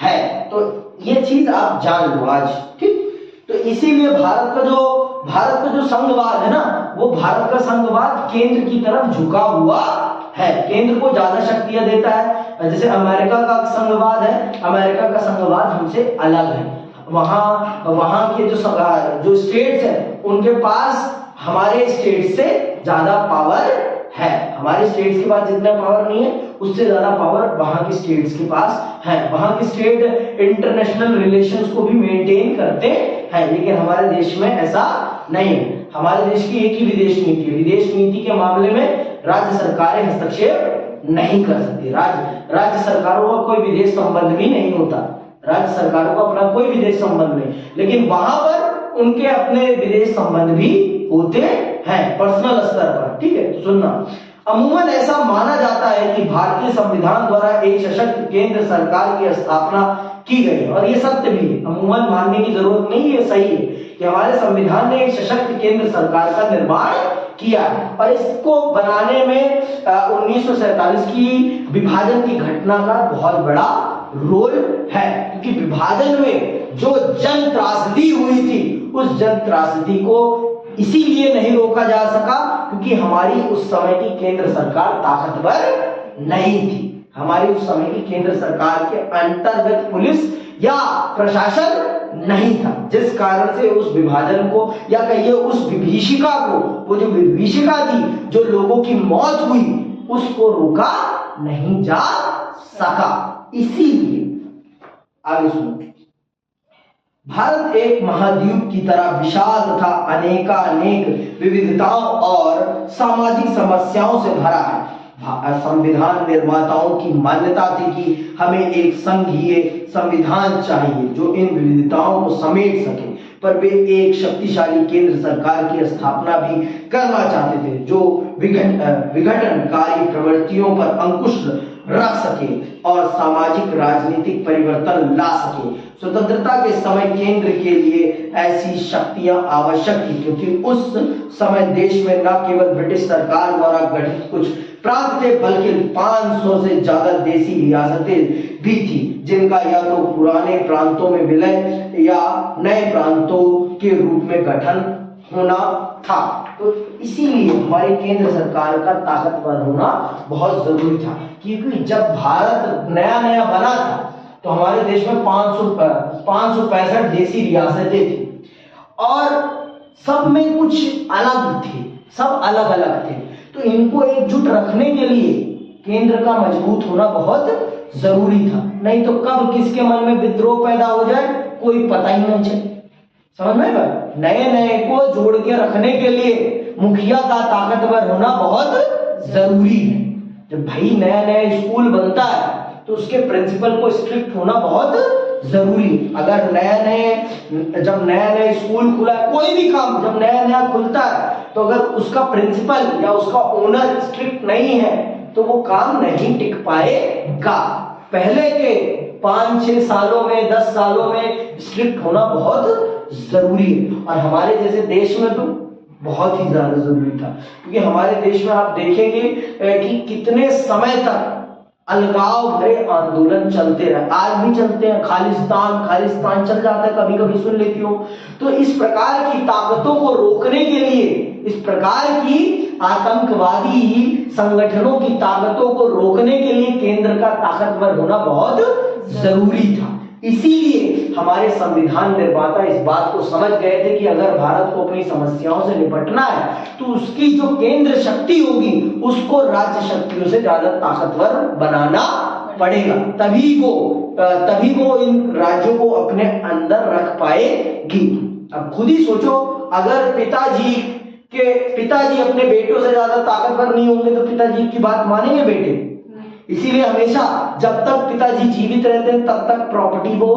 है। तो ये चीज आप जान लो आज। ठीक, तो इसीलिए भारत का जो संघवाद है ना, वो भारत का संघवाद केंद्र की तरफ झुका हुआ है, केंद्र को ज्यादा शक्तियां देता है। जैसे अमेरिका का संघवाद है, अमेरिका का संघवाद हमसे अलग है, वहां के जो स्टेट्स हैं उनके पास हमारे स्टेट से ज्यादा पावर है, हमारे स्टेट्स के पास जितना पावर नहीं है उससे ज्यादा पावर वहां के स्टेट्स के पास है। वहां के स्टेट इंटरनेशनल रिलेशंस को भी मेंटेन करते हैं, लेकिन हमारे देश में ऐसा नहीं है। हमारे देश की एक ही विदेश नीति है, विदेश नीति के मामले में राज्य सरकारें हस्तक्षेप नहीं कर सकती। राज्य सरकारों का कोई विदेश संबंध भी नहीं होता, राज्य सरकारों का अपना कोई विदेश संबंध नहीं, लेकिन वहां पर उनके अपने विदेश संबंध भी होते हैं पर्सनल स्तर पर। ठीक है, सुनना, अमूमन ऐसा माना जाता है कि भारतीय संविधान द्वारा एक सशक्त केंद्र सरकार की स्थापना की गई, और ये सत्य भी है, अमूमन मानने की जरूरत नहीं है, सही है कि हमारे संविधान ने एक सशक्त केंद्र सरकार का निर्माण किया, और इसको बनाने में 1947 की विभाजन की घटना का बहुत बड़ा रोल है, क्योंकि विभाजन में जो जन त्रासदी हुई थी उस जन त्रासदी को इसीलिए नहीं रोका जा सका क्योंकि हमारी उस समय की केंद्र सरकार ताकतवर नहीं थी। हमारी उस समय की केंद्र सरकार के अंतर्गत पुलिस या प्रशासन नहीं था, जिस कारण से उस विभाजन को या कहिए उस विभीषिका को, वो जो विभीषिका थी, जो लोगों की मौत हुई, उसको रोका नहीं जा सका। इसीलिए आगे सुनो, भारत एक महाद्वीप की तरह विशाल तथा अनेकानेक विविधताओं और सामाजिक समस्याओं से भरा है। संविधान निर्माताओं की मान्यता थी कि हमें एक संघीय संविधान चाहिए जो इन विविधताओं को समेट सके, पर वे एक शक्तिशाली केंद्र सरकार की स्थापना भी करना चाहते थे जो विघटनकारी प्रवृत्तियों पर अंकुश रख सके और सामाजिक राजनीतिक परिवर्तन ला सके। स्वतंत्रता के समय केंद्र के लिए ऐसी शक्तियां आवश्यक थी, क्योंकि उस समय देश में न केवल ब्रिटिश सरकार द्वारा गठित कुछ प्रांत थे, बल्कि 500 से ज्यादा देसी रियासतें भी थी, जिनका या तो पुराने प्रांतों में विलय या नए प्रांतों के रूप में गठन होना था। तो इसीलिए हमारी केंद्र सरकार का ताकतवर होना बहुत जरूरी था, क्योंकि जब भारत नया नया बना था तो हमारे देश में 565 देसी रियासतें थी और सब में कुछ अलग थे, सब अलग अलग थे। तो इनको एकजुट रखने के लिए केंद्र का मजबूत होना बहुत जरूरी था, नहीं तो कब किसके मन में विद्रोह पैदा हो जाए कोई पता ही नहीं चले। समझ में आया? नए नए को जोड़ के रखने के लिए मुखिया का ताकतवर होना बहुत जरूरी है। जब भाई नया नया स्कूल बनता है तो उसके प्रिंसिपल को स्ट्रिक्ट होना बहुत जरूरी है। अगर जब नया नया स्कूल खुला है, कोई भी काम जब नया नया खुलता है, तो अगर उसका प्रिंसिपल या उसका ओनर स्ट्रिक्ट नहीं है तो वो काम नहीं टिक पाएगा। पहले के 5-6 सालों में 10 सालों में स्ट्रिक्ट होना बहुत जरूरी है, और हमारे जैसे देश में तो बहुत ही ज्यादा जरूरी था। क्योंकि हमारे देश में आप देखेंगे कि कितने समय तक अलगाव भरे आंदोलन चलते रहे, आज भी चलते हैं। खालिस्तान चल जाता है, कभी कभी सुन लेती हो। तो इस प्रकार की ताकतों को रोकने के लिए, इस प्रकार की आतंकवादी संगठनों की ताकतों को रोकने के लिए केंद्र का ताकतवर होना बहुत जरूरी था। इसीलिए हमारे संविधान निर्माता इस बात को समझ गए थे कि अगर भारत को अपनी समस्याओं से निपटना है तो उसकी जो केंद्र शक्ति होगी उसको राज्य शक्तियों से ज्यादा ताकतवर बनाना पड़ेगा, तभी वो इन राज्यों को अपने अंदर रख पाएगी। अब खुद ही सोचो, अगर पिताजी अपने बेटों से ज्यादा ताकतवर नहीं होंगे तो पिताजी की बात मानेंगे बेटे? इसीलिए हमेशा जब तक पिताजी जीवित रहते हैं तब तक प्रॉपर्टी वो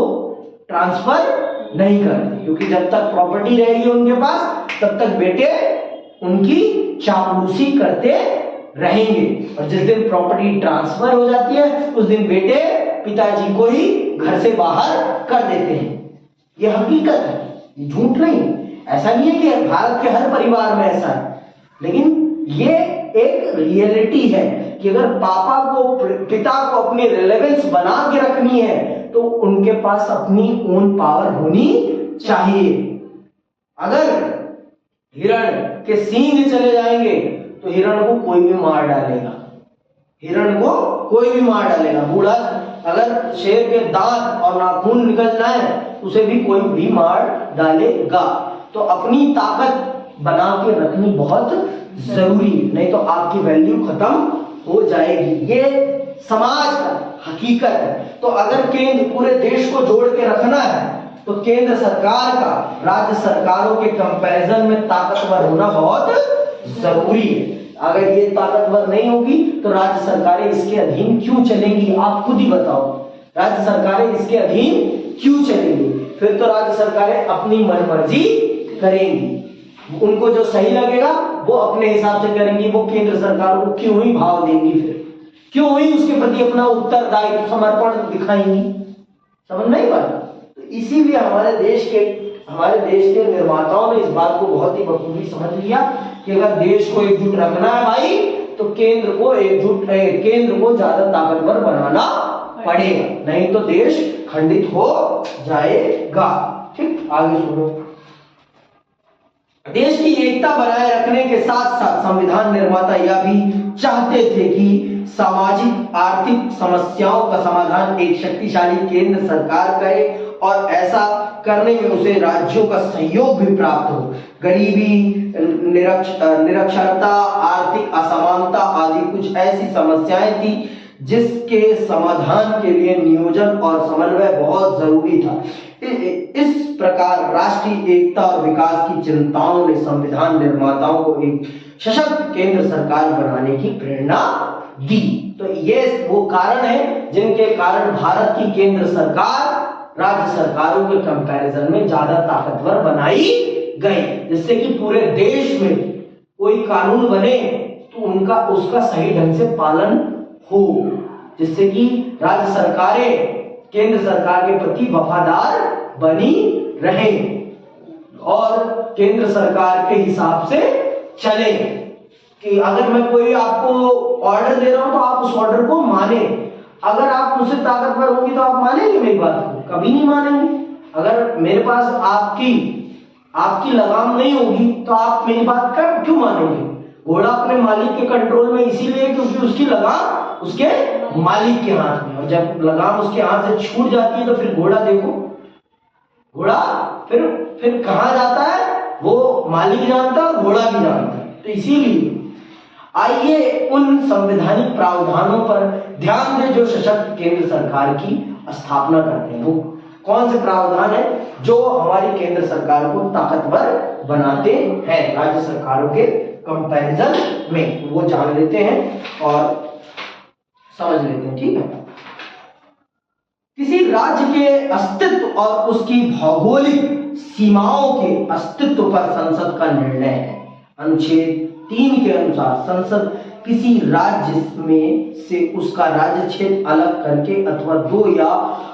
ट्रांसफर नहीं करते, क्योंकि जब तक प्रॉपर्टी रहेगी उनके पास तब तक बेटे उनकी चापलूसी करते रहेंगे, और जिस दिन प्रॉपर्टी ट्रांसफर हो जाती है उस दिन बेटे पिताजी को ही घर से बाहर कर देते हैं। ये हकीकत है, झूठ नहीं। ऐसा नहीं है कि भारत के हर परिवार में ऐसा है, लेकिन ये एक रियलिटी है कि अगर पिता को अपनी रिलेवेंस बना के रखनी है तो उनके पास अपनी ओन पावर होनी चाहिए। अगर हिरण के सींग चले जाएंगे तो हिरण को कोई भी मार डालेगा, बूढ़ा। अगर शेर के दांत और नाखून निकल जाए उसे भी कोई भी मार डालेगा। तो अपनी ताकत बना के रखनी बहुत जरूरी है, नहीं तो आपकी वैल्यू खत्म हो जाएगी। ये समाज का हकीकत है। तो अगर केंद्र पूरे देश को जोड़ के रखना है तो केंद्र सरकार का राज्य सरकारों के कंपैरिजन में ताकतवर होना बहुत जरूरी है। अगर ये ताकतवर नहीं होगी तो राज्य सरकारें इसके अधीन क्यों चलेंगी? आप खुद ही बताओ, राज्य सरकारें इसके अधीन क्यों चलेंगी? फिर तो राज्य सरकारें अपनी मनमर्जी करेंगी, उनको जो सही लगेगा वो अपने हिसाब से करेंगी। वो केंद्र सरकार को क्यों ही भाव देंगी? फिर क्यों ही उसके प्रति अपना उत्तरदायित्व समर्पण दिखाएंगी? समझ नहीं पाता। तो इसीलिए हमारे देश के निर्माताओं ने इस बात को बहुत ही बखूबी समझ लिया कि अगर देश को एकजुट रखना है भाई तो केंद्र को ज्यादा ताकतवर बनाना पड़ेगा, नहीं तो देश खंडित हो जाएगा। ठीक, आगे सुनो। देश की एकता बनाए रखने के साथ साथ संविधान निर्माता यह भी चाहते थे कि सामाजिक आर्थिक समस्याओं का समाधान एक शक्तिशाली केंद्र सरकार करे और ऐसा करने में उसे राज्यों का सहयोग भी प्राप्त हो। गरीबी, निरक्षरता, आर्थिक असमानता आदि कुछ ऐसी समस्याएं थी जिसके समाधान के लिए नियोजन और समन्वय बहुत जरूरी था। इस प्रकार राष्ट्रीय एकता और विकास की चिंताओं ने संविधान निर्माताओं को एक सशक्त केंद्र सरकार बनाने की प्रेरणा दी। तो ये वो कारण है जिनके कारण भारत की केंद्र सरकार राज्य सरकारों के कंपैरिजन में ज्यादा ताकतवर बनाई गई, जिससे कि पूरे देश में कोई कानून बने तो उसका सही ढंग से पालन हो, जिससे कि राज्य सरकारें केंद्र सरकार के प्रति वफादार बनी रहे और केंद्र सरकार के हिसाब से चले। कि अगर मैं कोई आपको ऑर्डर दे रहा हूं तो आप उस ऑर्डर को माने। अगर आप मुझसे ताकतवर होंगी तो आप मानेंगे मेरी बात को? कभी नहीं मानेंगे। अगर मेरे पास आपकी लगाम नहीं होगी तो आप मेरी बात कर क्यों मानेंगे? घोड़ा अपने मालिक के कंट्रोल में इसीलिए क्योंकि उसकी लगाम उसके मालिक के हाथ में, और जब लगाम उसके हाथ से छूट जाती है तो फिर घोड़ा देखो, घोड़ा फिर कहां जाता है वो मालिक जानता है और घोड़ा भी जानता है। तो इसीलिए आइए उन संवैधानिक प्रावधानों पर ध्यान दें जो सशक्त केंद्र सरकार की स्थापना करते हैं। वो कौन से प्रावधान है जो हमारी केंद्र सरकार को ताकतवर बनाते हैं राज्य सरकारों के कंपैरिजन में, वो जान लेते हैं और समझ लेते हैं। ठीक है, किसी राज्य के अस्तित्व और उसकी भौगोलिक सीमाओं के अस्तित्व पर संसद का निर्णय है। अनुच्छेद 3 के अनुसार संसद किसी राज्य में से उसका राज्य क्षेत्र अलग करके अथवा 2 या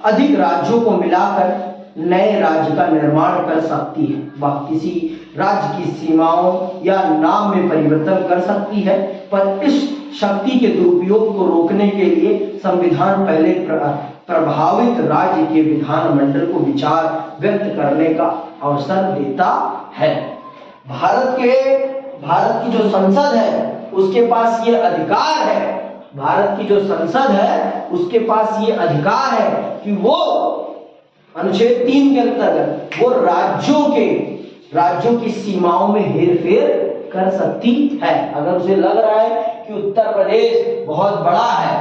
अधिक राज्यों को मिलाकर नए राज्य का निर्माण कर सकती है। वह किसी राज्य की सीमाओं या नाम में परिवर्तन कर सकती है, पर इस शक्ति के दुरुपयोग को रोकने के लिए संविधान पहले प्रभावित राज्य के विधानमंडल को विचार व्यक्त करने का अवसर देता है। भारत की जो संसद है उसके पास ये अधिकार है, भारत की जो संसद है उसके पास ये अधिकार है कि वो अनुच्छेद 3 के अंतर्गत वो राज्यों की सीमाओं में हेरफेर कर सकती है। अगर उसे लग रहा है कि उत्तर प्रदेश बहुत बड़ा है,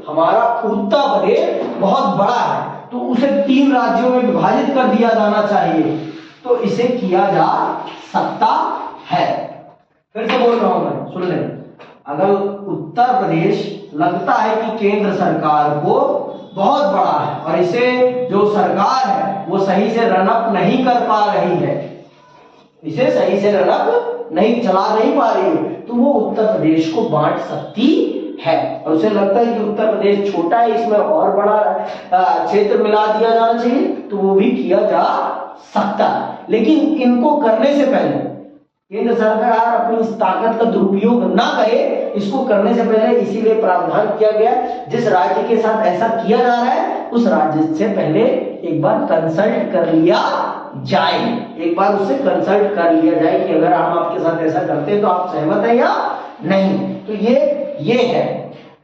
हमारा उत्तर प्रदेश बहुत बड़ा है, तो उसे 3 राज्यों में विभाजित कर दिया जाना चाहिए, तो इसे किया जा सकता है। फिर से बोल रहा हूं मैं, सुन लें। अगर उत्तर प्रदेश लगता है कि केंद्र सरकार को बहुत बड़ा है और इसे जो सरकार है वो सही से रन अप नहीं कर पा रही है, इसे सही से रन अप नहीं चला नहीं पा रही है, तो वो उत्तर प्रदेश को बांट सकती है। और उसे लगता है कि उत्तर प्रदेश छोटा है, इसमें और बड़ा क्षेत्र मिला दिया जाना चाहिए, तो वो भी किया जा सकता है। लेकिन इनको करने से पहले केंद्र सरकार अपनी इस ताकत का दुरुपयोग ना करे, इसको करने से पहले इसीलिए प्रावधान किया गया, जिस राज्य के साथ ऐसा किया जा रहा है उस राज्य से पहले एक बार कंसल्ट कर लिया जाए, एक बार उससे कंसल्ट कर लिया जाए कि अगर हम आपके साथ ऐसा करते हैं तो आप सहमत हैं या नहीं। तो ये है।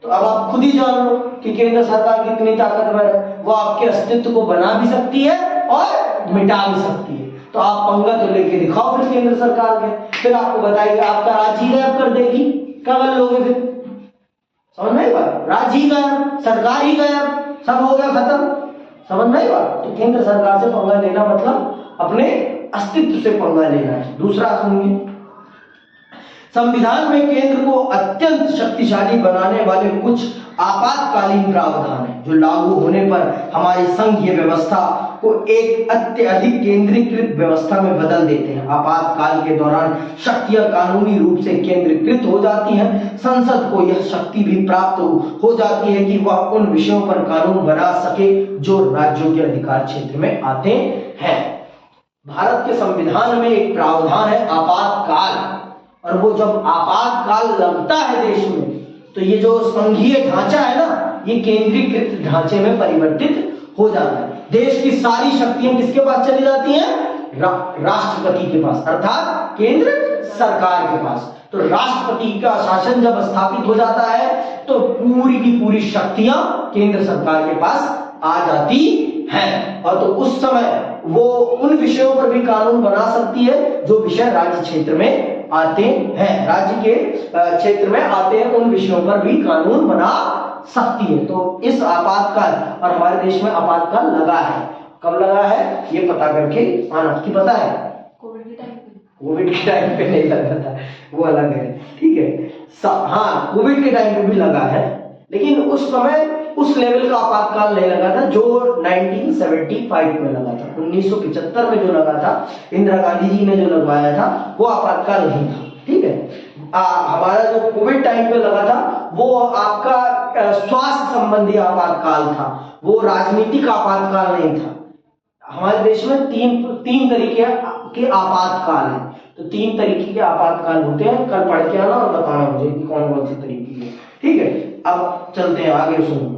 तो अब आप खुद ही जान लो कि केंद्र सरकार कितनी ताकतवर है, वो आपके अस्तित्व को बना भी सकती है और मिटा भी सकती है। तो आप पंगा तो लेके दिखाओ फिर केंद्र सरकार के, फिर आपको बताएगी आपका राज्य ही गायब कर देगी, क्या कर लोगे फिर? समझ में आई बात? राज्य ही गायब, सरकार ही गायब, सब हो गया खत्म। समझ में आई बात? तो केंद्र सरकार से पंगा लेना मतलब अपने अस्तित्व से पंगा लेना है। दूसरा सुनिए, संविधान में केंद्र को अत्यंत शक्तिशाली बनाने वाले कुछ आपातकालीन प्रावधान है जो लागू होने पर हमारी संघीय व्यवस्था को एक अत्यधिक केंद्रीकृत व्यवस्था में बदल देते हैं। आपातकाल के दौरान शक्तियां कानूनी रूप से केंद्रीकृत हो जाती हैं। संसद को यह शक्ति भी प्राप्त हो जाती है कि वह उन विषयों पर कानून बना सके जो राज्यों के अधिकार क्षेत्र में आते हैं। भारत के संविधान में एक प्रावधान है आपातकाल, और वो जब आपातकाल लगता है देश में तो ये जो संघीय ढांचा है ना, ये केंद्रीकृत ढांचे में परिवर्तित हो जाता है। देश की सारी शक्तियां किसके पास चली जाती हैं? राष्ट्रपति के पास, अर्थात केंद्र सरकार के पास। तो राष्ट्रपति का शासन जब स्थापित हो जाता है तो पूरी की पूरी शक्तियां केंद्र सरकार के पास आ जाती हैं, और तो उस समय वो उन विषयों पर भी कानून बना सकती है जो विषय राज्य क्षेत्र में आते हैं, राज्य के क्षेत्र में आते हैं, उन विषयों पर भी कानून बना सकती है। तो इस आपातकाल, और हमारे देश में आपातकाल लगा है, कब लगा है ये पता करके आना। कि पता है? कोविड के टाइम पे नहीं लगा था, वो अलग है। ठीक है, हाँ कोविड के टाइम पे भी लगा है, लेकिन उस समय उस लेवल का आपातकाल नहीं लगा था जो 1975 में लगा था। 1975 में जो लगा था, इंदिरा गांधी जी ने जो लगवाया था, वो आपातकाल नहीं था। ठीक है, हमारा जो कोविड टाइम पे लगा था वो आपका स्वास्थ्य संबंधी आपातकाल था, वो राजनीतिक आपातकाल नहीं था। हमारे देश में तीन तरीके के आपातकाल हैं, तो 3 तरीके के आपातकाल होते हैं। कल पढ़ के आना और बताना मुझे कि कौन कौन से तरीके के। ठीक है, अब चलते हैं आगे, सुनो।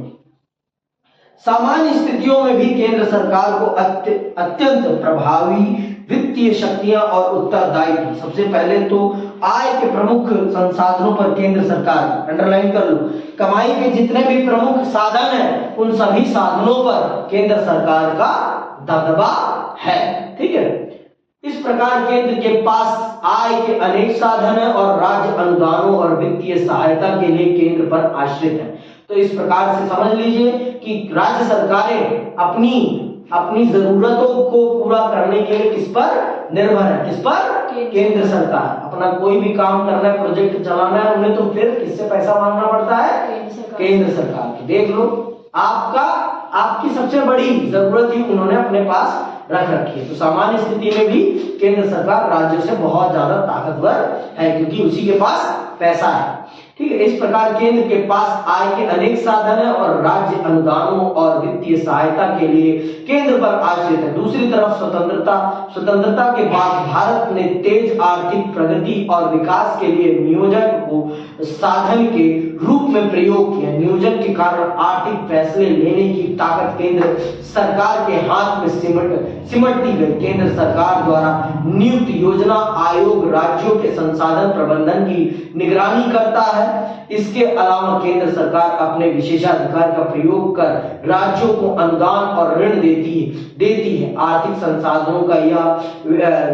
सामान्य स्थितियों में भी केंद्र सरकार को अत्यंत प्रभावी वित्तीय शक्तियां और उत्तरदायित्व, सबसे पहले तो आय के प्रमुख संसाधनों पर केंद्र सरकार, अंडरलाइन कर लो, कमाई के जितने भी प्रमुख साधन हैं उन सभी साधनों पर केंद्र सरकार का दबदबा है। ठीक है, इस प्रकार केंद्र के पास आय के अनेक साधन हैं और राज्य अनुदानों और वित्तीय सहायता के लिए केंद्र पर आश्रित है। तो इस प्रकार से समझ लीजिए कि राज्य सरकारें अपनी जरूरतों को पूरा करने के लिए किस पर निर्भर है? किस पर? केंद्र सरकार। अपना कोई भी काम करना है, प्रोजेक्ट चलाना है उन्हें, तो फिर किससे पैसा मांगना पड़ता है? केंद्र सरकार की। देख लो, आपकी सबसे बड़ी जरूरत ही उन्होंने अपने पास रख रखी है। तो सामान्य स्थिति में भी केंद्र सरकार राज्यों से बहुत ज्यादा ताकतवर है, क्योंकि उसी के पास पैसा है। ठीक है, इस प्रकार केंद्र के पास आय के अनेक साधन है और राज्य अनुदानों और वित्तीय सहायता के लिए केंद्र पर आश्रित है। दूसरी तरफ स्वतंत्रता के बाद भारत ने तेज आर्थिक प्रगति और विकास के लिए नियोजन को साधन के रूप में प्रयोग किया। नियोजन के कारण आर्थिक फैसले लेने की ताकत केंद्र सरकार के हाथ में सिमटती गई। केंद्र सरकार द्वारा नियुक्त योजना आयोग राज्यों के संसाधन प्रबंधन की निगरानी करता है। इसके अलावा केंद्र सरकार अपने विशेषाधिकार का प्रयोग कर राज्यों को अनुदान और ऋण देती है। आर्थिक संसाधनों का यह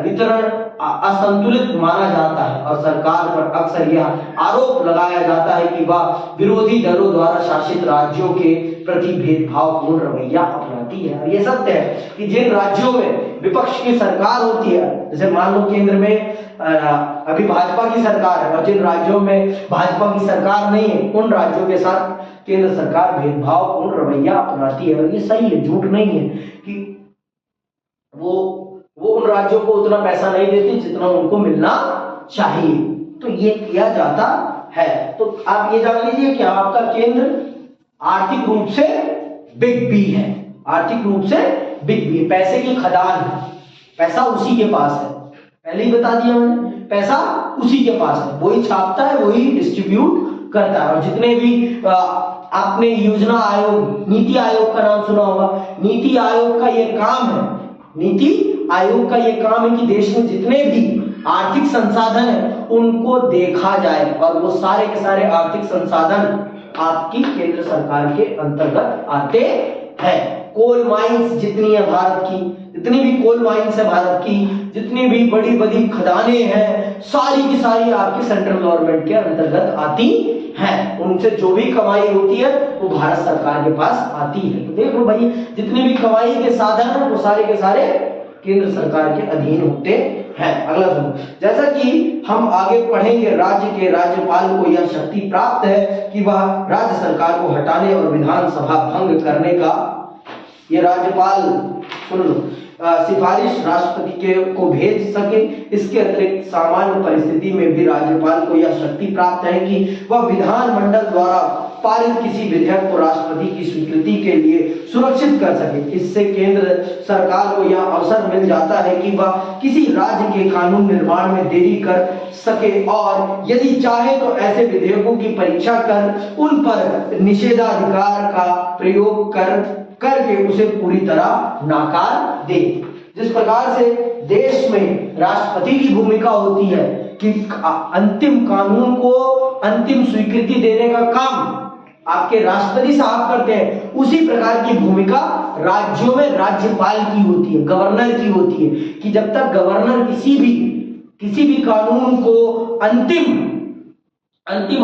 वितरण असंतुलित माना जाता है और सरकार पर अक्सर यह आरोप लगाया जाता है कि वह विरोधी दलों द्वारा शासित राज्यों के प्रति भेदभावपूर्ण रवैया अपनाती है। और ये सत्य है कि जिन राज्यों में विपक्ष की सरकार होती है, जैसे मान लो केंद्र में अभी भाजपा की सरकार है और जिन राज्यों में भाजपा की सरकार नहीं है, उन राज्यों के साथ केंद्र सरकार भेदभावपूर्ण रवैया अपनाती है। और ये सही है, झूठ नहीं है कि वो उन राज्यों को उतना पैसा नहीं देती जितना उनको मिलना चाहिए। तो ये किया जाता है। तो आप ये जान लीजिए कि आपका केंद्र आर्थिक रूप से बिग बी है। आर्थिक रूप से बिग बी, पैसे की खदान है। पैसा उसी के पास है, पहले ही बता दिया मैंने, पैसा उसी के पास है। वही छापता है, वही डिस्ट्रीब्यूट करता है। और जितने भी आपने योजना आयोग, नीति आयोग का नाम सुना होगा। नीति आयोग का यह काम है, नीति आयोग का यह काम है कि देश में जितने भी आर्थिक संसाधन है उनको देखा जाए और वो सारे के सारे आर्थिक संसाधन आपकी केंद्र सरकार के अंतर्गत आते हैं। कोल माइंस जितनी है भारत की, जितनी भी कोल माइंस है भारत की, जितनी भी बड़ी बड़ी खदानें हैं, सारी की सारी आपकी सेंट्रल गवर्नमेंट के अंतर्गत आती हैं। उनसे जो भी कमाई होती है वो भारत सरकार के पास आती है। तो देखो भाई, जितने भी कमाई के साधन हैं वो सारे के सारे केंद्र सरकार के अधीन होते हैं। अगला सुनो, जैसा कि हम आगे पढ़ेंगे, राज्य के राज्यपाल को यह शक्ति प्राप्त है कि वह राज्य सरकार को हटाने और विधानसभा भंग करने का, ये राज्यपाल सुन लो, सिफारिश राष्ट्रपति को भेज सके। इसके अतिरिक्त सामान्य परिस्थिति में भी राज्यपाल को यह शक्ति प्राप्त है कि वह विधानमंडल द्वारा पारित किसी विधेयक को राष्ट्रपति की स्वीकृति के लिए सुरक्षित कर सके। इससे केंद्र सरकार को यह अवसर मिल जाता है कि वह किसी राज्य के कानून निर्माण में देरी कर सके और यदि चाहे तो ऐसे विधेयकों की परीक्षा कर उन पर निषेधाधिकार का प्रयोग करके उसे पूरी तरह नाकार दे। जिस प्रकार से देश में राष्ट्रपति की भूमिका होती है कि अंतिम कानून को अंतिम स्वीकृति देने का काम आपके राष्ट्रपति साहब करते हैं, उसी प्रकार की भूमिका राज्यों में राज्यपाल की होती है, गवर्नर की होती है कि जब तक गवर्नर किसी भी कानून को अंतिम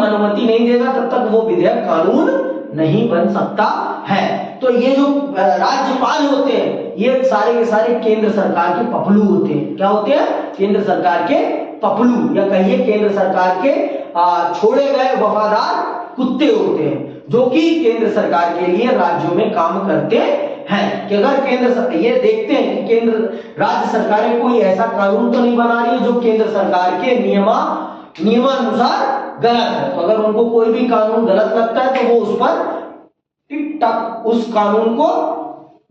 अनुमति नहीं देगा तब तक वो विधेयक कानून नहीं बन सकता है। तो ये जो राज्यपाल होते हैं ये सारे के सारे केंद्र सरकार के पपलू होते हैं। क्या होते हैं? केंद्र सरकार के पपलू, या कहिए केंद्र सरकार के छोड़े गए वफादार कुत्ते होते हैं, जो कि केंद्र सरकार के लिए राज्यों में काम करते हैं। कि अगर ये देखते हैं कि केंद्र राज्य सरकारें कोई ऐसा कानून तो नहीं बना रही है जो केंद्र सरकार के नियमानुसार गलत है, तो अगर उनको कोई भी कानून गलत लगता है तो वो उस पर टिक टक उस कानून को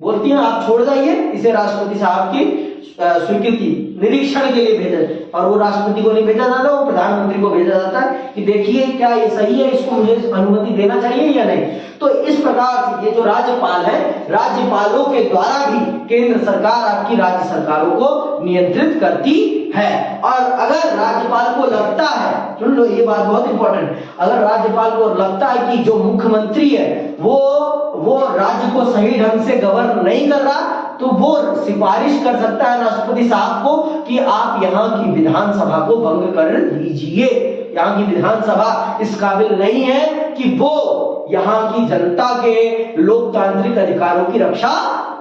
बोलती है आप छोड़ जाइए, इसे राष्ट्रपति साहब की स्वीकृति निरीक्षण के लिए भेजा, और वो राष्ट्रपति को नहीं भेजा जाता, वो प्रधानमंत्री को भेजा जाता है कि देखिए क्या ये सही है, इसको मुझे अनुमति देना चाहिए या नहीं। तो इस प्रकार से ये जो राज्यपाल है, राज्यपालों के द्वारा भी केंद्र सरकार आपकी राज्य सरकारों को नियंत्रित करती है। और अगर राज्यपाल को लगता है, सुन लो ये बात बहुत इंपॉर्टेंट, अगर राज्यपाल को लगता है कि जो मुख्यमंत्री है वो राज्य को सही ढंग से गवर्न नहीं कर रहा, तो वो सिफारिश कर सकता है राष्ट्रपति साहब को कि आप यहाँ की विधानसभा को भंग कर दीजिए। यहाँ की विधानसभा इस काबिल नहीं है कि वो यहाँ की जनता के लोकतांत्रिक अधिकारों की रक्षा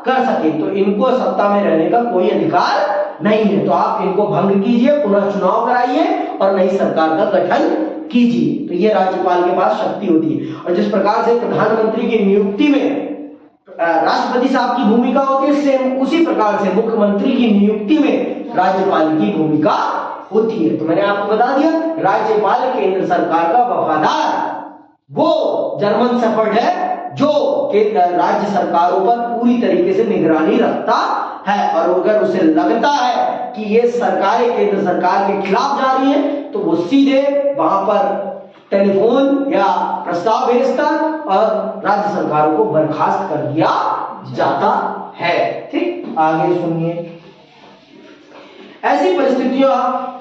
कर सके, तो इनको सत्ता में रहने का कोई अधिकार नहीं है, तो आप इनको भंग कीजिए, पुनः चुनाव कराइए और नई सरकार का गठन कीजिए। तो ये राज्यपाल के पास शक्ति होती है। और जिस प्रकार से प्रधानमंत्री की नियुक्ति में राष्ट्रपति साहब की भूमिका होती है, सेम उसी प्रकार से मुख्यमंत्री की नियुक्ति में राज्यपाल की भूमिका होती है। तो मैंने आपको बता दिया, राज्यपाल केंद्र सरकार का वफादार वो जर्मन शेफर्ड है जो राज्य सरकारों पर पूरी तरीके से निगरानी रखता है। और अगर उसे लगता है कि ये सरकारें केंद्र सरकार के खिलाफ जा रही है तो वो सीधे वहां पर टेलीफोन या प्रस्ताव भेजता और राज्य सरकारों को बर्खास्त कर दिया जाता है। ठीक, आगे सुनिए। ऐसी परिस्थितियां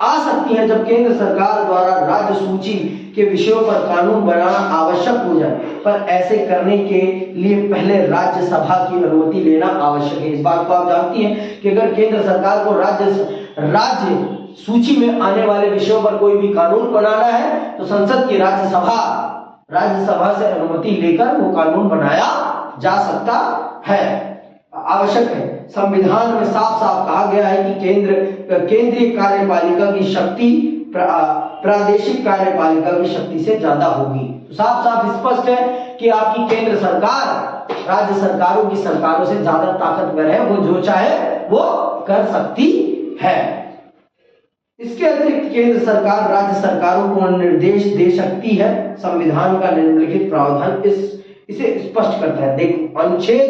आ सकती हैं जब केंद्र सरकार द्वारा राज्य सूची के विषयों पर कानून बनाना आवश्यक हो जाए, पर ऐसे करने के लिए पहले राज्यसभा की अनुमति लेना आवश्यक है। इस बात को आप जानती हैं कि अगर केंद्र सरकार को राज्य सूची में आने वाले विषयों पर कोई भी कानून बनाना है तो संसद की राज्यसभा से अनुमति लेकर वो कानून बनाया जा सकता है, आवश्यक है। संविधान में साफ साफ कहा गया है कि केंद्रीय कार्यपालिका की शक्ति प्रादेशिक कार्यपालिका की शक्ति से ज्यादा होगी। तो साफ साफ स्पष्ट है कि आपकी केंद्र सरकार राज्य सरकारों की सरकारों से ज्यादा ताकतवर है, वो जो चाहे वो कर सकती है। इसके अतिरिक्त केंद्र सरकार राज्य सरकारों को निर्देश दे सकती है। संविधान का निम्नलिखित प्रावधान इसे स्पष्ट करता है। देखो, अनुच्छेद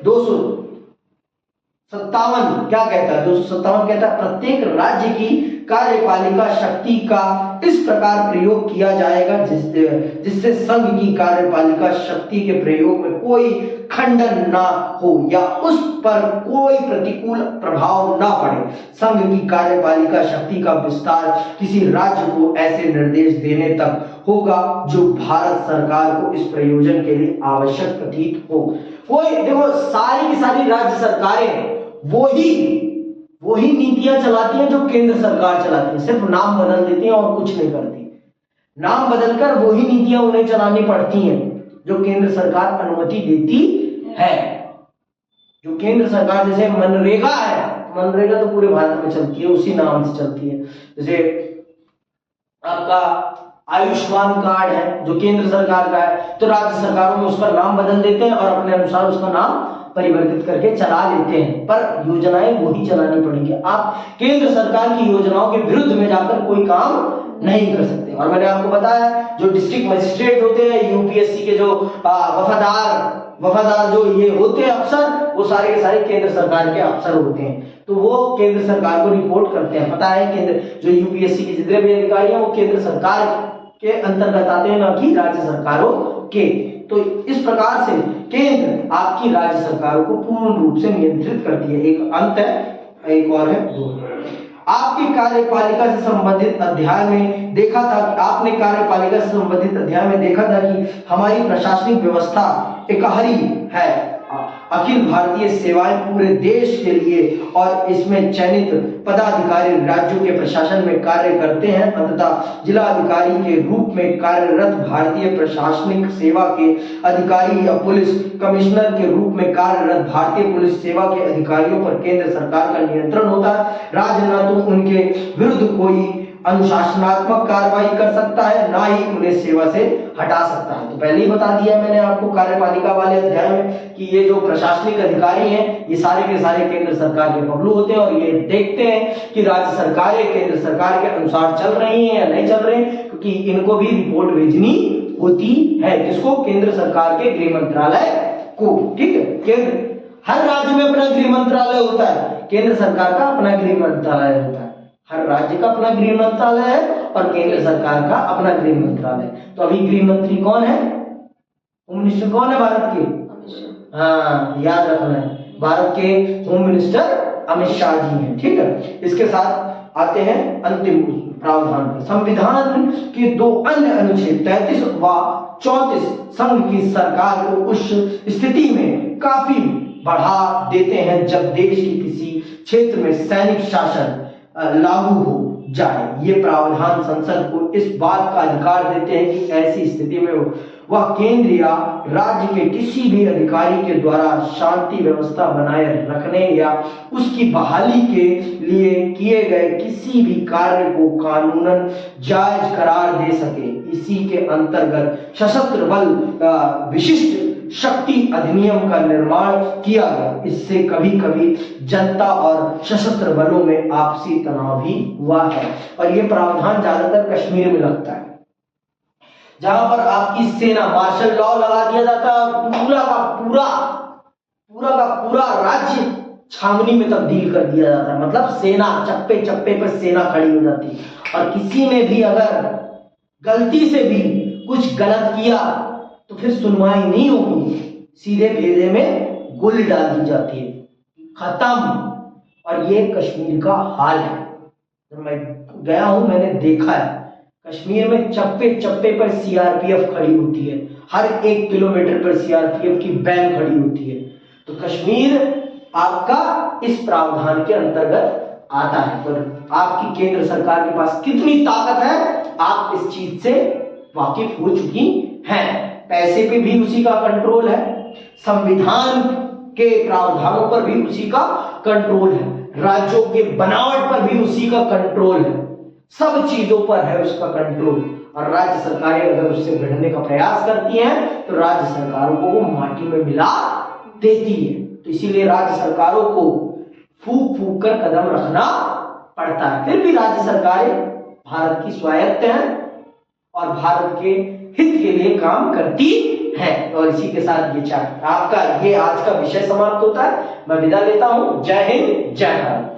257 क्या कहता है? 257 कहता है प्रत्येक राज्य की कार्यपालिका शक्ति का इस प्रकार प्रयोग किया जाएगा जिससे संघ की कार्यपालिका शक्ति के प्रयोग में कोई खंडन ना हो या उस पर कोई प्रतिकूल प्रभाव ना पड़े। संघ की कार्यपालिका शक्ति का विस्तार किसी राज्य को ऐसे निर्देश देने तक होगा जो भारत सरकार को इस प्रयोजन के लिए आवश्यक प्रतीत हो। कोई देखो, सारी की सारी राज्य सरकारें वही नीतियां चलाती हैं जो केंद्र सरकार चलाती है, सिर्फ नाम बदल देती हैं और कुछ नहीं करती। नाम बदलकर वही नीतियां उन्हें चलानी पड़ती हैं जो केंद्र सरकार अनुमति देती है। जो केंद्र सरकार, जैसे मनरेगा है, मनरेगा तो पूरे भारत में चलती है, उसी नाम से चलती है। जैसे आपका आयुष्मान कार्ड है जो केंद्र सरकार का है, तो राज्य सरकारों में उसका नाम बदल देते हैं और अपने अनुसार उसका नाम परिवर्तित करके चला लेते हैं, पर योजनाएं वही चलानी पड़ेंगी। आप केंद्र सरकार की योजनाओं के विरुद्ध में जाकर कोई काम नहीं कर सकते। और मैंने आपको बताया जो डिस्ट्रिक्ट मजिस्ट्रेट होते हैं, यूपीएससी के जो वफादार जो ये होते हैं अफसर, वो सारे के सारे केंद्र सरकार के अफसर होते हैं। तो वो केंद्र सरकार को रिपोर्ट करते हैं। पता है केंद्र जो यूपीएससी के जितने भी अधिकारी हैं वो केंद्र सरकार के अंतर्गत आते हैं, ना कि राज्य सरकारों के। तो इस प्रकार से केंद्र आपकी राज्य सरकारों को पूर्ण रूप से नियंत्रित करती है। एक अंत है, एक और है दो। आपकी कार्यपालिका से संबंधित अध्याय में देखा था कि आपने कार्यपालिका से संबंधित अध्याय में देखा था कि हमारी प्रशासनिक व्यवस्था एकहरी है। अखिल भारतीय सेवाएं पूरे देश के लिए और इसमें चयनित पदाधिकारी राज्यों के प्रशासन में कार्य करते हैं। अंततः जिला अधिकारी के रूप में कार्यरत भारतीय प्रशासनिक सेवा के अधिकारी या पुलिस कमिश्नर के रूप में कार्यरत भारतीय पुलिस सेवा के अधिकारियों पर केंद्र सरकार का नियंत्रण होता है। राज्य न तो उनके विरुद्ध कोई अनुशासनात्मक कार्रवाई कर सकता है, ना ही उन्हें सेवा से हटा सकता है। तो पहले ही बता दिया मैंने आपको कार्यपालिका वाले अध्याय में कि ये जो प्रशासनिक अधिकारी हैं ये सारे के सारे केंद्र सरकार के पगलू होते हैं और ये देखते हैं कि राज्य सरकारें केंद्र सरकार के अनुसार चल रही हैं या नहीं चल रही, क्योंकि इनको भी रिपोर्ट भेजनी होती है। किसको? केंद्र सरकार के गृह मंत्रालय को। ठीक है, केंद्र हर राज्य में अपना गृह मंत्रालय होता है, केंद्र सरकार का अपना गृह मंत्रालय होता है। हर राज्य का अपना गृह मंत्रालय है और केंद्र सरकार का अपना गृह मंत्रालय। तो अभी गृह मंत्री कौन है? होम मिनिस्टर कौन है भारत के? हाँ, याद रखना है, भारत के होम मिनिस्टर अमित शाह जी हैं। ठीक है, इसके साथ आते हैं अंतिम प्रावधान पर। संविधान के दो अन्य अनुच्छेद 33 व 34 संघ की सरकार को उस स्थिति में काफी बढ़ा देते हैं जब देश की किसी क्षेत्र में सैनिक शासन लागू हो जाए। ये प्रावधान संसद को इस बात का अधिकार देते हैं कि ऐसी स्थिति में वह केंद्र या राज्य के किसी भी अधिकारी के द्वारा शांति व्यवस्था बनाए रखने या उसकी बहाली के लिए किए गए किसी भी कार्य को कानूनन जायज करार दे सके। इसी के अंतर्गत सशस्त्र बल विशिष्ट शक्ति अधिनियम का निर्माण किया गया। इससे कभी कभी जनता और सशस्त्र बलों में आपसी तनाव भी हुआ है। और ये प्रावधान ज्यादातर कश्मीर में लगता है, जहां पर आपकी सेना मार्शल लॉ लगा दिया जाता है, पूरा का पूरा राज्य छावनी में तब्दील कर दिया जाता है। मतलब सेना चप्पे चप्पे पर सेना खड़ी हो जाती है और किसी ने भी अगर गलती से भी कुछ गलत किया तो फिर सुनवाई नहीं होगी, सीधे भेजे में गोली डाल दी जाती है, खत्म। और ये कश्मीर का हाल है। जब मैं गया हूं मैंने देखा है, कश्मीर में चप्पे चप्पे पर सीआरपीएफ खड़ी होती है, हर 1 किलोमीटर पर सीआरपीएफ की बैंक खड़ी होती है। तो कश्मीर आपका इस प्रावधान के अंतर्गत आता है। पर आपकी केंद्र सरकार के पास कितनी ताकत है आप इस चीज से वाकिफ हो चुकी हैं। पैसे पे भी उसी का कंट्रोल है, संविधान के प्रावधानों पर भी उसी का कंट्रोल है, राज्यों के बनावट पर भी उसी का कंट्रोल है, सब चीजों पर है उसका कंट्रोल। और राज्य सरकारें अगर उससे भिड़ने का प्रयास करती हैं तो राज्य सरकारों को वो माटी में मिला देती है। तो इसीलिए राज्य सरकारों को फूक फूक कर कदम रखना पड़ता है। फिर भी राज्य सरकारें भारत की स्वायत्त हैं और भारत के हित के लिए काम करती है। और इसी के साथ ये आपका ये आज का विषय समाप्त होता है। मैं विदा लेता हूं। जय हिंद, जय भारत।